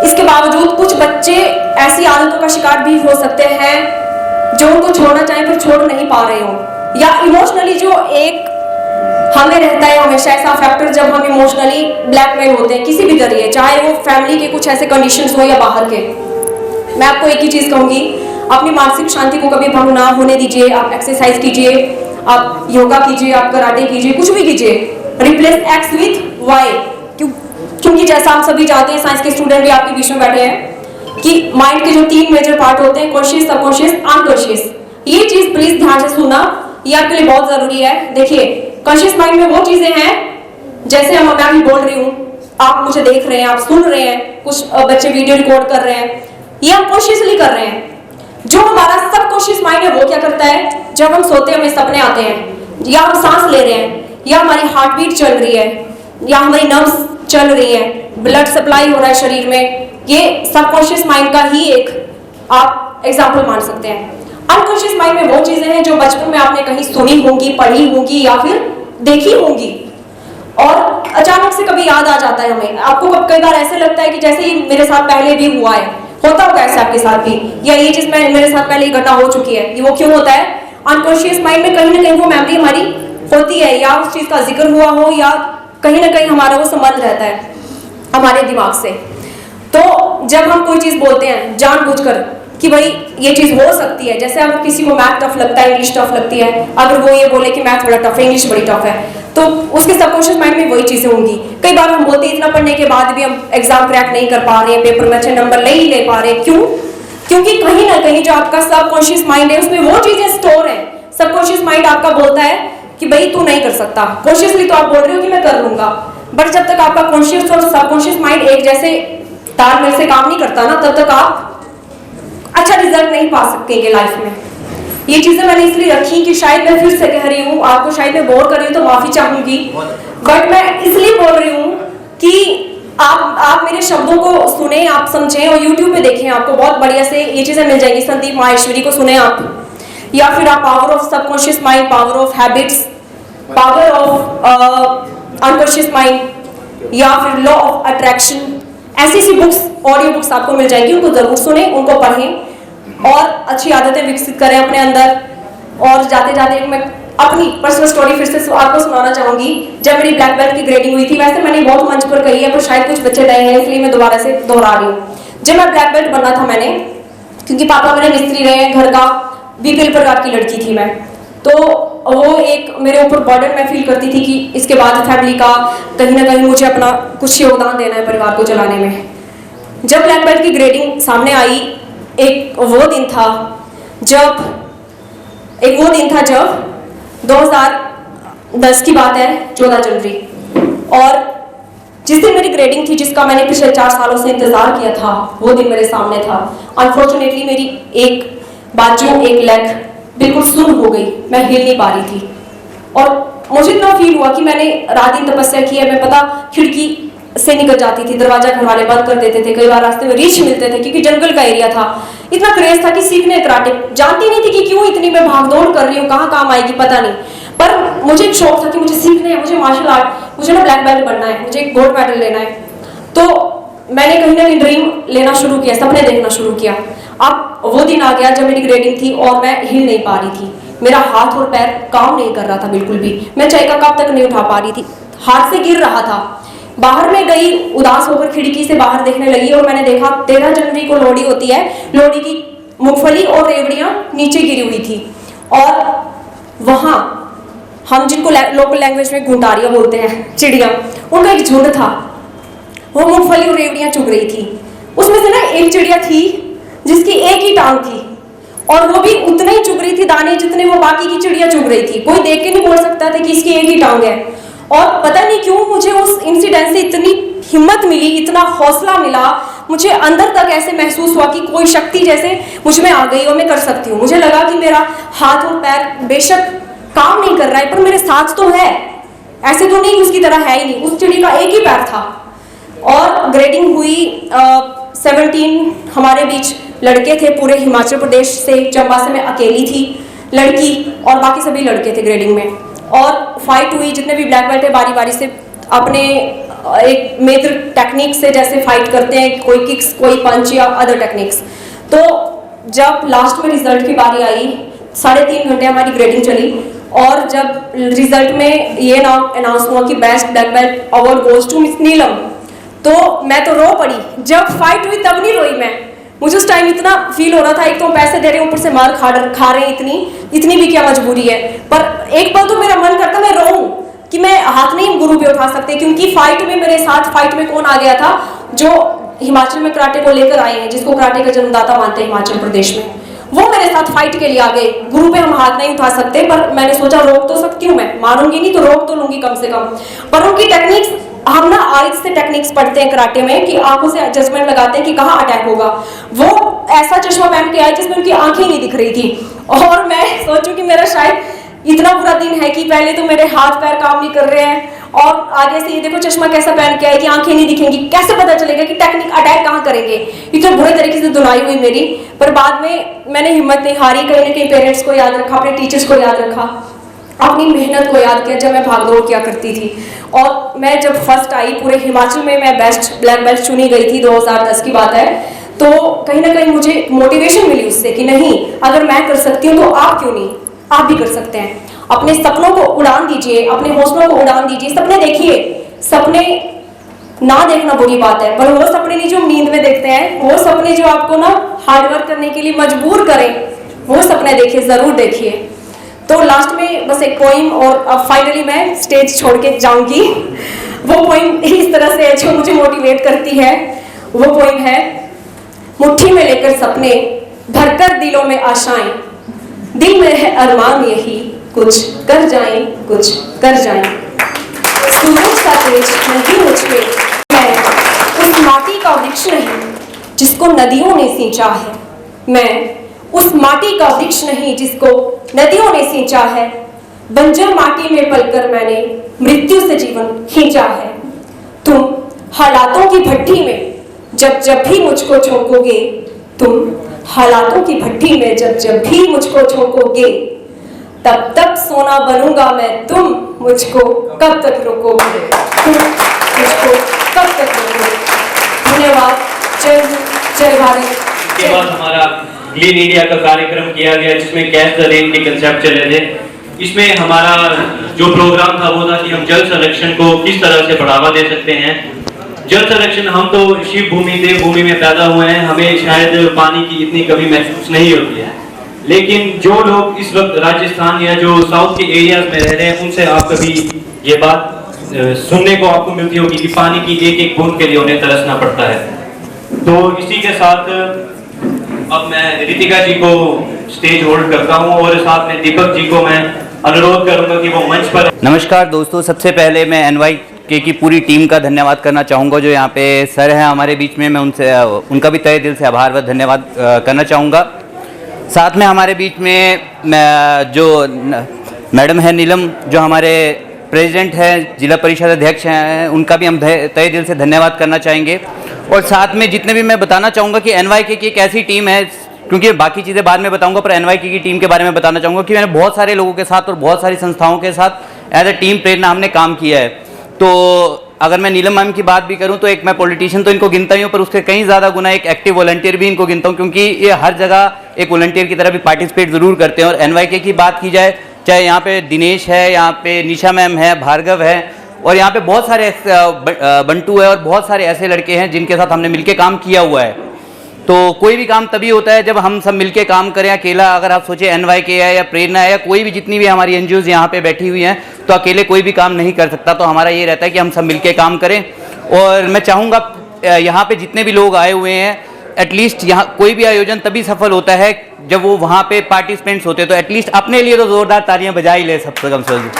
इसके बावजूद कुछ बच्चे ऐसी आदतों का शिकार भी हो सकते हैं जो उनको छोड़ना चाहें पर छोड़ नहीं पा रहे हो, या इमोशनली जो एक हमें रहता है हमेशा ऐसा फैक्टर, जब हम इमोशनली ब्लैकमेल होते हैं किसी भी जरिए, चाहे वो फैमिली के कुछ ऐसे कंडीशंस हो या बाहर के। मैं आपको एक ही चीज कहूंगी, अपनी मानसिक शांति को कभी भंग ना होने दीजिए। आप एक्सरसाइज कीजिए, आप योगा कीजिए, आप कराटे कीजिए, कुछ भी कीजिए, रिप्लेस एक्स विथ वाई। क्योंकि जैसा हम सभी जानते हैं, साइंस के स्टूडेंट भी आपके बीच में बैठे हैं, कि माइंड के जो 3 मेजर पार्ट होते हैं, कॉन्शियस, सबकॉन्शियस, अनकॉन्शियस। ये चीज प्लीज ध्यान से सुनना, ये आपके लिए बहुत जरूरी है। देखिए, कॉन्शियस माइंड में वो चीजें हैं, जैसे मैं अभी बोल रही हूँ, आप मुझे देख रहे हैं, आप सुन रहे हैं, कुछ बच्चे वीडियो रिकॉर्ड कर रहे हैं, ये हम कॉन्शियसली कर रहे हैं। जो हमारा सबकॉन्शियस माइंड है वो क्या करता है, जब हम सोते हैं हमें सपने आते हैं, या हम सांस ले रहे हैं, या हमारी हार्ट बीट चल रही है, या हमारी नर्व्स चल रही है, ब्लड सप्लाई हो रहा है शरीर में, ये सबकॉन्शियस माइंड का ही एक आप एग्जाम्पल मान सकते हैं। अनकॉन्शियस माइंड में वो चीजें हैं जो बचपन में आपने कहीं सुनी होंगी, पढ़ी होंगी या फिर देखी होंगी, और अचानक से कभी याद आ जाता है हमें। आपको कई बार ऐसे लगता है कि जैसे ही मेरे साथ पहले भी हुआ है, होता होगा ऐसे आपके साथ भी, या ये चीज मेरे साथ पहले ही घटना हो चुकी है। ये वो क्यों होता है? अनकॉन्शियस माइंड में कहीं ना कहीं वो मेमोरी हमारी होती है, या उस चीज का जिक्र हुआ हो, या कहीं ना कहीं हमारा वो संबंध रहता है हमारे दिमाग से। तो जब हम कोई चीज बोलते हैं जानबूझकर कि भाई ये चीज हो सकती है, जैसे अगर किसी को मैथ टफ लगता है, इंग्लिश टफ लगती है, अगर वो ये बोले कि मैथ बड़ा टफ है, इंग्लिश बड़ी टफ है, तो उसके सबकॉन्शियस माइंड में वही चीजें होंगी। कई बार हम बोलते हैं इतना पढ़ने के बाद भी हम एग्जाम क्रैक नहीं कर पा रहे हैं, पेपर में अच्छे नंबर नहीं ले पा रहे। क्यों? क्योंकि कहीं ना कहीं जो आपका सबकॉन्शियस माइंड है उसमें वो चीजें स्टोर है। सबकॉन्शियस माइंड आपका बोलता है कि भाई तू नहीं कर सकता, कॉन्शियसली तो आप बोल रहे हो कि मैं कर लूंगा, बट जब तक आपका कॉन्शियस और सबकॉन्शियस माइंड एक जैसे तालमेल से काम नहीं करता ना, तब तक आप अच्छा रिजल्ट नहीं पा सकेंगे लाइफ में। ये चीजें मैंने इसलिए रखी कि शायद मैं फिर से कह रही हूँ, आपको शायद मैं बोर कर रही हूँ तो माफी चाहूंगी, बट मैं इसलिए बोल रही हूँ कि आप मेरे शब्दों को सुने, आप समझें और YouTube पे देखें, आपको बहुत बढ़िया से ये चीजें मिल जाएंगी। संदीप माहेश्वरी को सुने आप, या फिर आप power of subconscious mind, power of habits, power of unconscious mind, या फिर लॉ ऑफ अट्रैक्शन, ऐसी बुक्स, ऑडियो बुक्स आपको मिल जाएंगी। उनको जरूर सुने, उनको पढ़ें और अच्छी आदतें विकसित करें अपने अंदर। और जाते जाते मैं अपनी पर्सनल स्टोरी फिर से आपको सुनाना चाहूंगी। जब मेरी ब्लैक बेल्ट की ग्रेडिंग हुई थी, वैसे मैंने बहुत मंच पर कही है पर शायद कुछ बच्चे रहे हैं, इसलिए मैं दोबारा से दोहरा रही हूँ। जब मैं ब्लैक बेल्ट बनना था मैंने, क्योंकि पापा मेरे मिस्त्री रहे हैं, घर का बीपीएल परिवार की लड़की थी मैं, तो वो एक मेरे ऊपर बर्डन मैं फील करती थी कि इसके बाद फैमिली का कहीं ना कहीं मुझे अपना कुछ योगदान देना है परिवार को चलाने में। जब ब्लैक बेल्ट की ग्रेडिंग सामने आई, एक वो दिन था जब 2010 की बात है, 14 जनवरी, और जिस दिन मेरी ग्रेडिंग थी, जिसका मैंने पिछले 4 सालों से इंतजार किया था, वो दिन मेरे सामने था। अनफॉर्चुनेटली मेरी एक बाजू, एक लेग बिल्कुल सुन्न हो गई, मैं हिल नहीं पा रही थी। और मुझे इतना फील हुआ कि मैंने रात दिन तपस्या की है, मैं पता खिड़की से निकल जाती थी, दरवाजा घर वाले बंद कर देते थे, कई बार रास्ते में रीछ मिलते थे क्योंकि जंगल का एरिया था। इतना क्रेज था कि सीखने कराटे, जानती नहीं थी कि क्यों इतनी मैं भागदौड़ कर रही हूँ, कहाँ काम आएगी पता नहीं, पर मुझे एक शौक था कि मुझे सीखना है, मुझे मार्शल आर्ट, मुझे ना ब्लैक बेल्ट बनना है, मुझे एक गोल्ड मेडल लेना है। तो मैंने कहीं ना कहीं ड्रीम लेना शुरू किया, सपने देखना शुरू किया। अब वो दिन आ गया जब मेरी ग्रेडिंग थी और मैं हिल नहीं पा रही थी, मेरा हाथ और पैर काम नहीं कर रहा था बिल्कुल भी, मैं चाय का कप तक नहीं उठा पा रही थी, हाथ से गिर रहा था। बाहर में गई, उदास होकर खिड़की से बाहर देखने लगी और मैंने देखा 13 जनवरी को लोहड़ी होती है, लोहड़ी की मूंगफली और रेवड़ियां नीचे गिरी हुई थी और वहां हम जिनको लोकल लैंग्वेज में गुंडारियां बोलते हैं, चिड़िया, उनका एक झुंड था, वो मूंगफली और रेवड़ियां चुग रही थी। उसमें से ना एक चिड़िया थी जिसकी एक ही टांग थी और वो भी उतना ही चुग रही थी दाने जितने वो बाकी की चिड़िया चुग रही थी। कोई देख के नहीं बोल सकता था कि इसकी एक ही टांग है। और पता नहीं क्यों मुझे उस इंसिडेंट से इतनी हिम्मत मिली, इतना हौसला मिला, मुझे अंदर तक ऐसे महसूस हुआ कि कोई शक्ति जैसे मुझ में आ गई और मैं कर सकती हूँ। मुझे लगा कि मेरा हाथ और पैर बेशक काम नहीं कर रहा है पर मेरे साथ तो है, ऐसे तो नहीं उसकी तरह है ही नहीं। उस चिड़ी का एक ही पैर था। और ग्रेडिंग हुई 17 हमारे बीच लड़के थे पूरे हिमाचल प्रदेश से, चंबा से मैं अकेली थी लड़की और बाकी सभी लड़के थे ग्रेडिंग में। और फाइट हुई, जितने भी ब्लैक बेल्ट है बारी बारी से अपने एक मेजर टेक्निक से जैसे फाइट करते हैं, कोई किक्स, कोई पंच या अदर टेक्निक्स। तो जब लास्ट में रिजल्ट की बारी आई, 3.5 घंटे हमारी ग्रेडिंग चली और जब रिजल्ट में ये नाम अनाउंस हुआ कि best black belt award goes to miss Neelam, तो मैं तो रो पड़ी। जब फाइट हुई तब नहीं रोई मैं, मुझे उस टाइम इतना फील हो रहा था, एक तो पैसे दे रहे हैं ऊपर से मार खा रहे हैं, इतनी भी क्या मजबूरी है। पर एक पल तो मेरा मन करता मैं रोऊं कि मैं हाथ नहीं गुरु पे उठा सकते, क्योंकि फाइट में मेरे साथ फाइट में कौन आ गया था जो हिमाचल में कराटे को लेकर आए हैं, जिसको कराटे का जन्मदाता मानते हैं हिमाचल प्रदेश में, वो मेरे साथ फाइट के लिए आ गए। गुरु पे हम हाथ नहीं उठा सकते पर मैंने सोचा रोक तो सकती हूँ, मैं मारूंगी नहीं तो रोक तो लूंगी कम से कम। पर उनकी टेक्निक्स, हम ना आइज से टेक्निक्स पढ़ते हैं कराटे में कि आंखों से एडजस्टमेंट लगाते हैं कि कहाँ अटैक होगा। वो ऐसा चश्मा पहन के आए जिसमें उनकी आंखें नहीं दिख रही थी और मैं सोचूं कि मेरा शायद इतना बुरा दिन है कि पहले तो मेरे हाथ पैर काम नहीं कर रहे हैं और आगे से ये देखो चश्मा कैसा पहन के आए कि आंखें नहीं दिखेंगी, कैसे पता चलेगा कि टेक्निक अटैक कहाँ करेंगे। इतने बुरे तरीके से धुलाई हुई मेरी, पर बाद में मैंने हिम्मत नहीं हारी, कहीं ना कहीं पेरेंट्स को याद रखा, अपने टीचर्स को याद रखा, अपनी मेहनत को याद किया जब मैं भागदौड़ किया करती थी। और मैं जब फर्स्ट आई पूरे हिमाचल में, मैं बेस्ट ब्लैक बेल्ट चुनी गई थी, 2010 की बात है, तो कहीं ना कहीं मुझे मोटिवेशन मिली उससे कि नहीं, अगर मैं कर सकती हूँ तो आप क्यों नहीं, आप भी कर सकते हैं। अपने सपनों को उड़ान दीजिए, अपने हौसलों को उड़ान दीजिए, सपने देखिए। सपने ना देखना बुरी बात है, पर वो सपने नहीं जो नींद में देखते हैं, वो सपने जो आपको ना हार्डवर्क करने के लिए मजबूर करें, वो सपने देखिए, जरूर देखिए। तो लास्ट में बस एक पोइम, और अब फाइनली मैं स्टेज छोड़ के जाऊंगी। वो पोइम इस तरह से है जो मुझे मोटिवेट करती है। वो पोइम है, मुट्ठी में लेकर सपने, भरकर दिलों में आशाएं, दिल में है अरमान यही, कुछ कर जाएं, कुछ कर जाएं। सूरज का तेज नहीं मुझ पे, मैं उस माटी का वृक्ष नहीं जिसको नदियों ने सींचा है, मैं उस माटी का वृक्ष नहीं जिसको नदियों ने सींचा है, बंजर माटी में पलकर मैंने मृत्यु से जीवन खींचा है। तुम हालातों की भट्टी में जब जब भी मुझको झोंकोगे, तुम हालातों की भट्टी में जब जब भी मुझको झोंकोगे, तब तक सोना बनूंगा मैं, तुम मुझको कब तक रोकोगे, तुम मुझको कब तक रोकोगे। धन्यवाद। जय हिंद, जय भारत। इसके बाद हमारा क्लीन इंडिया का कार्यक्रम किया गया जिसमें कैच द रेन के कंसेप्ट चले थे। इसमें हमारा जो प्रोग्राम था वो था कि हम जल संरक्षण को किस तरह से बढ़ावा दे सकते हैं। जल संरक्षण, हम तो शिव भूमि देव भूमि में पैदा हुए हैं, हमें शायद पानी की इतनी कमी महसूस नहीं होती है, लेकिन जो लोग इस वक्त राजस्थान या जो साउथ के एरियाज में रह रहे हैं उनसे आप कभी ये बात सुनने को आपको मिलती होगी कि पानी की एक एक बूंद के लिए उन्हें तरसना पड़ता है। तो इसी के साथ अब मैं रितिका जी को स्टेज होल्ड करता हूं और साथ में दीपक जी को मैं अनुरोध करूंगा कि वो मंच पर। नमस्कार दोस्तों, सबसे पहले मैं NYK की पूरी टीम का धन्यवाद करना चाहूँगा जो यहाँ पे सर हैं हमारे बीच में, मैं उनका भी तहे दिल से आभार व धन्यवाद करना चाहूँगा। साथ में हमारे बीच में जो मैडम है नीलम, जो हमारे प्रेसिडेंट हैं, जिला परिषद अध्यक्ष हैं, उनका भी हम तहे दिल से धन्यवाद करना चाहेंगे। और साथ में जितने भी मैं बताना चाहूँगा कि NYK की एक ऐसी टीम है, क्योंकि बाकी चीज़ें बाद में बताऊंगा, पर NYK की टीम के बारे में बताना चाहूँगा कि मैंने बहुत सारे लोगों के साथ और बहुत सारी संस्थाओं के साथ एज ए टीम प्रेरणा हमने काम किया है। तो अगर मैं नीलम मैम की बात भी करूं तो एक मैं पॉलिटिशियन तो इनको गिनता ही हूं, पर उसके कहीं ज़्यादा गुना एक एक्टिव वॉलंटियर भी इनको गिनता हूं, क्योंकि ये हर जगह एक वॉलंटियर की तरह भी पार्टिसिपेट ज़रूर करते हैं। और NYK की बात की जाए, चाहे यहाँ पे दिनेश है, यहाँ पे निशा मैम है, भार्गव है, और यहाँ पे बहुत सारे बंटू है और बहुत सारे ऐसे लड़के हैं जिनके साथ हमने मिलकर काम किया हुआ है। तो कोई भी काम तभी होता है जब हम सब मिलके काम करें। अकेला अगर आप सोचे NYK है या प्रेरणा है या कोई भी जितनी भी हमारी NGOs यहाँ पे बैठी हुई हैं, तो अकेले कोई भी काम नहीं कर सकता। तो हमारा ये रहता है कि हम सब मिलके काम करें। और मैं चाहूँगा यहाँ पे जितने भी लोग आए हुए हैं, एटलीस्ट यहाँ कोई भी आयोजन तभी सफल होता है जब वो वहाँ पे पार्टिसिपेंट्स होते हैं। तो एटलीस्ट अपने लिए तो जोरदार तालियाँ बजा ही ले सबसे कम से कम।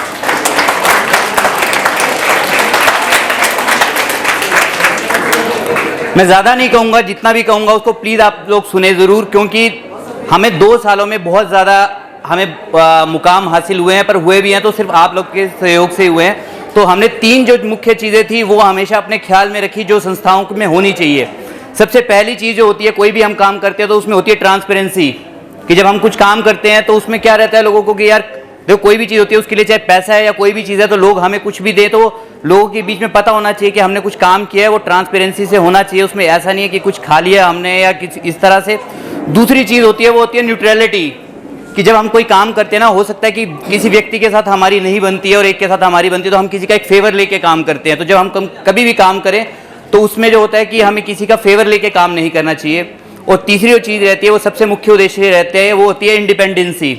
मैं ज़्यादा नहीं कहूँगा, जितना भी कहूँगा उसको प्लीज़ आप लोग सुने ज़रूर, क्योंकि हमें 2 सालों में बहुत ज़्यादा हमें मुकाम हासिल हुए हैं, पर हुए भी हैं तो सिर्फ आप लोग के सहयोग से हुए हैं। तो हमने 3 जो मुख्य चीज़ें थी वो हमेशा अपने ख्याल में रखी, जो संस्थाओं में होनी चाहिए। सबसे पहली चीज़ जो होती है, कोई भी हम काम करते हैं तो उसमें होती है ट्रांसपेरेंसी, कि जब हम कुछ काम करते हैं तो उसमें क्या रहता है लोगों को कि यार देखो कोई भी चीज़ होती है उसके लिए चाहे पैसा है या कोई भी चीज़ है, तो लोग हमें कुछ भी दें तो लोगों के बीच में पता होना चाहिए कि हमने कुछ काम किया है, वो ट्रांसपेरेंसी से होना चाहिए। उसमें ऐसा नहीं है कि कुछ खा लिया हमने या किसी इस तरह से। दूसरी चीज़ होती है वो होती है न्यूट्रलिटी, कि जब हम कोई काम करते हैं ना, हो सकता है कि किसी व्यक्ति के साथ हमारी नहीं बनती है और एक के साथ हमारी बनती है, तो हम किसी का एक फेवर लेके काम करते हैं। तो जब हम कभी भी काम करें तो उसमें जो होता है कि हमें किसी का फेवर लेके काम नहीं करना चाहिए। और तीसरी जो चीज़ रहती है वो सबसे मुख्य उद्देश्य रहते हैं, वो होती है इंडिपेंडेंसी।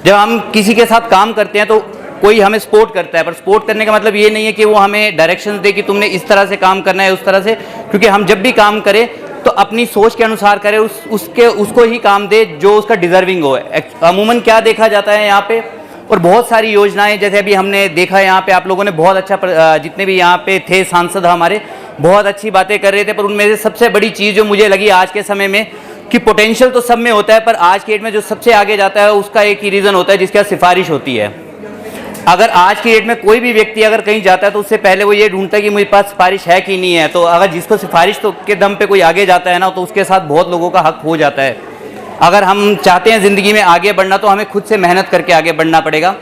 जब हम किसी के साथ काम करते हैं तो कोई हमें सपोर्ट करता है, पर सपोर्ट करने का मतलब ये नहीं है कि वो हमें डायरेक्शंस दे कि तुमने इस तरह से काम करना है उस तरह से, क्योंकि हम जब भी काम करें तो अपनी सोच के अनुसार करें, उसको ही काम दे जो उसका डिजर्विंग हो। अमूमन क्या देखा जाता है यहाँ पे, और बहुत सारी योजनाएं जैसे अभी हमने देखा यहाँ पे, आप लोगों ने बहुत अच्छा, जितने भी यहाँ पे थे सांसद हमारे बहुत अच्छी बातें कर रहे थे, पर उनमें से सबसे बड़ी चीज़ जो मुझे लगी आज के समय में, कि पोटेंशियल तो सब में होता है, पर आज के डेट में जो सबसे आगे जाता है उसका एक ही रीज़न होता है जिसके बाद सिफारिश होती है। अगर आज की डेट में कोई भी व्यक्ति अगर कहीं जाता है तो उससे पहले वो ये ढूंढता है कि मेरे पास सिफारिश है कि नहीं है। तो अगर जिसको सिफारिश तो के दम पे कोई आगे जाता है ना, तो उसके साथ बहुत लोगों का हक हो जाता है। अगर हम चाहते हैं ज़िंदगी में आगे बढ़ना तो हमें खुद से मेहनत करके आगे बढ़ना पड़ेगा।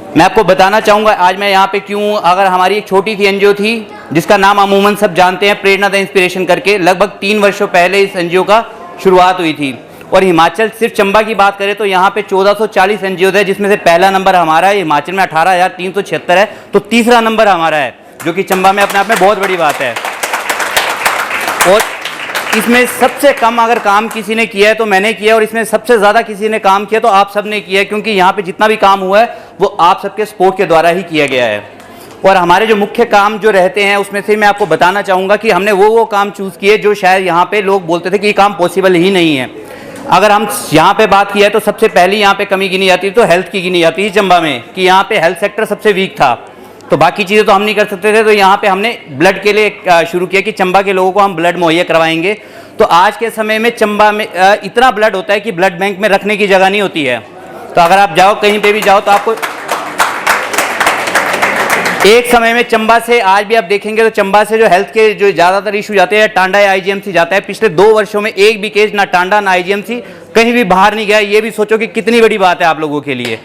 मैं आपको बताना चाहूँगा आज मैं यहाँ पे क्यों, अगर हमारी एक छोटी सी NGO थी जिसका नाम अमूमन सब जानते हैं, प्रेरणा द इंस्पिरेशन करके, लगभग 3 वर्षों पहले इस NGO का शुरुआत हुई थी। और हिमाचल सिर्फ चंबा की बात करें तो यहाँ पे 1440 NGOs है, जिसमें से पहला नंबर हमारा है। हिमाचल में 18,376 है, तो तीसरा नंबर हमारा है, जो कि चंबा में अपने आप में बहुत बड़ी बात है। और इसमें सबसे कम अगर काम किसी ने किया है तो मैंने किया, और इसमें सबसे ज़्यादा किसी ने काम किया तो आप सब ने किया है, क्योंकि यहाँ पे जितना भी काम हुआ है वो आप सबके सपोर्ट के द्वारा ही किया गया है। और हमारे जो मुख्य काम जो रहते हैं उसमें से मैं आपको बताना चाहूँगा कि हमने वो काम चूज़ किए जो शायद यहाँ पे लोग बोलते थे कि ये काम पॉसिबल ही नहीं है। अगर हम यहाँ पे बात किया तो सबसे पहली यहाँ पे कमी गिनी जाती तो हेल्थ की गिनी जाती थी चंबा में, कि यहाँ पे हेल्थ सेक्टर सबसे वीक था, तो बाकी चीज़ें तो हम नहीं कर सकते थे। तो यहाँ पे हमने ब्लड के लिए शुरू किया कि चंबा के लोगों को हम ब्लड मुहैया करवाएंगे। तो आज के समय में चंबा में इतना ब्लड होता है कि ब्लड बैंक में रखने की जगह नहीं होती है। तो अगर आप जाओ कहीं पे भी जाओ तो आपको एक समय में चंबा से, आज भी आप देखेंगे तो चंबा से जो हेल्थ के जो ज़्यादातर इशू जाते हैं टांडा या IGMC जाता है। पिछले 2 वर्षों में एक भी केस ना टांडा ना IGMC कहीं भी बाहर नहीं गया। ये भी सोचो कि कितनी बड़ी बात है आप लोगों के लिए।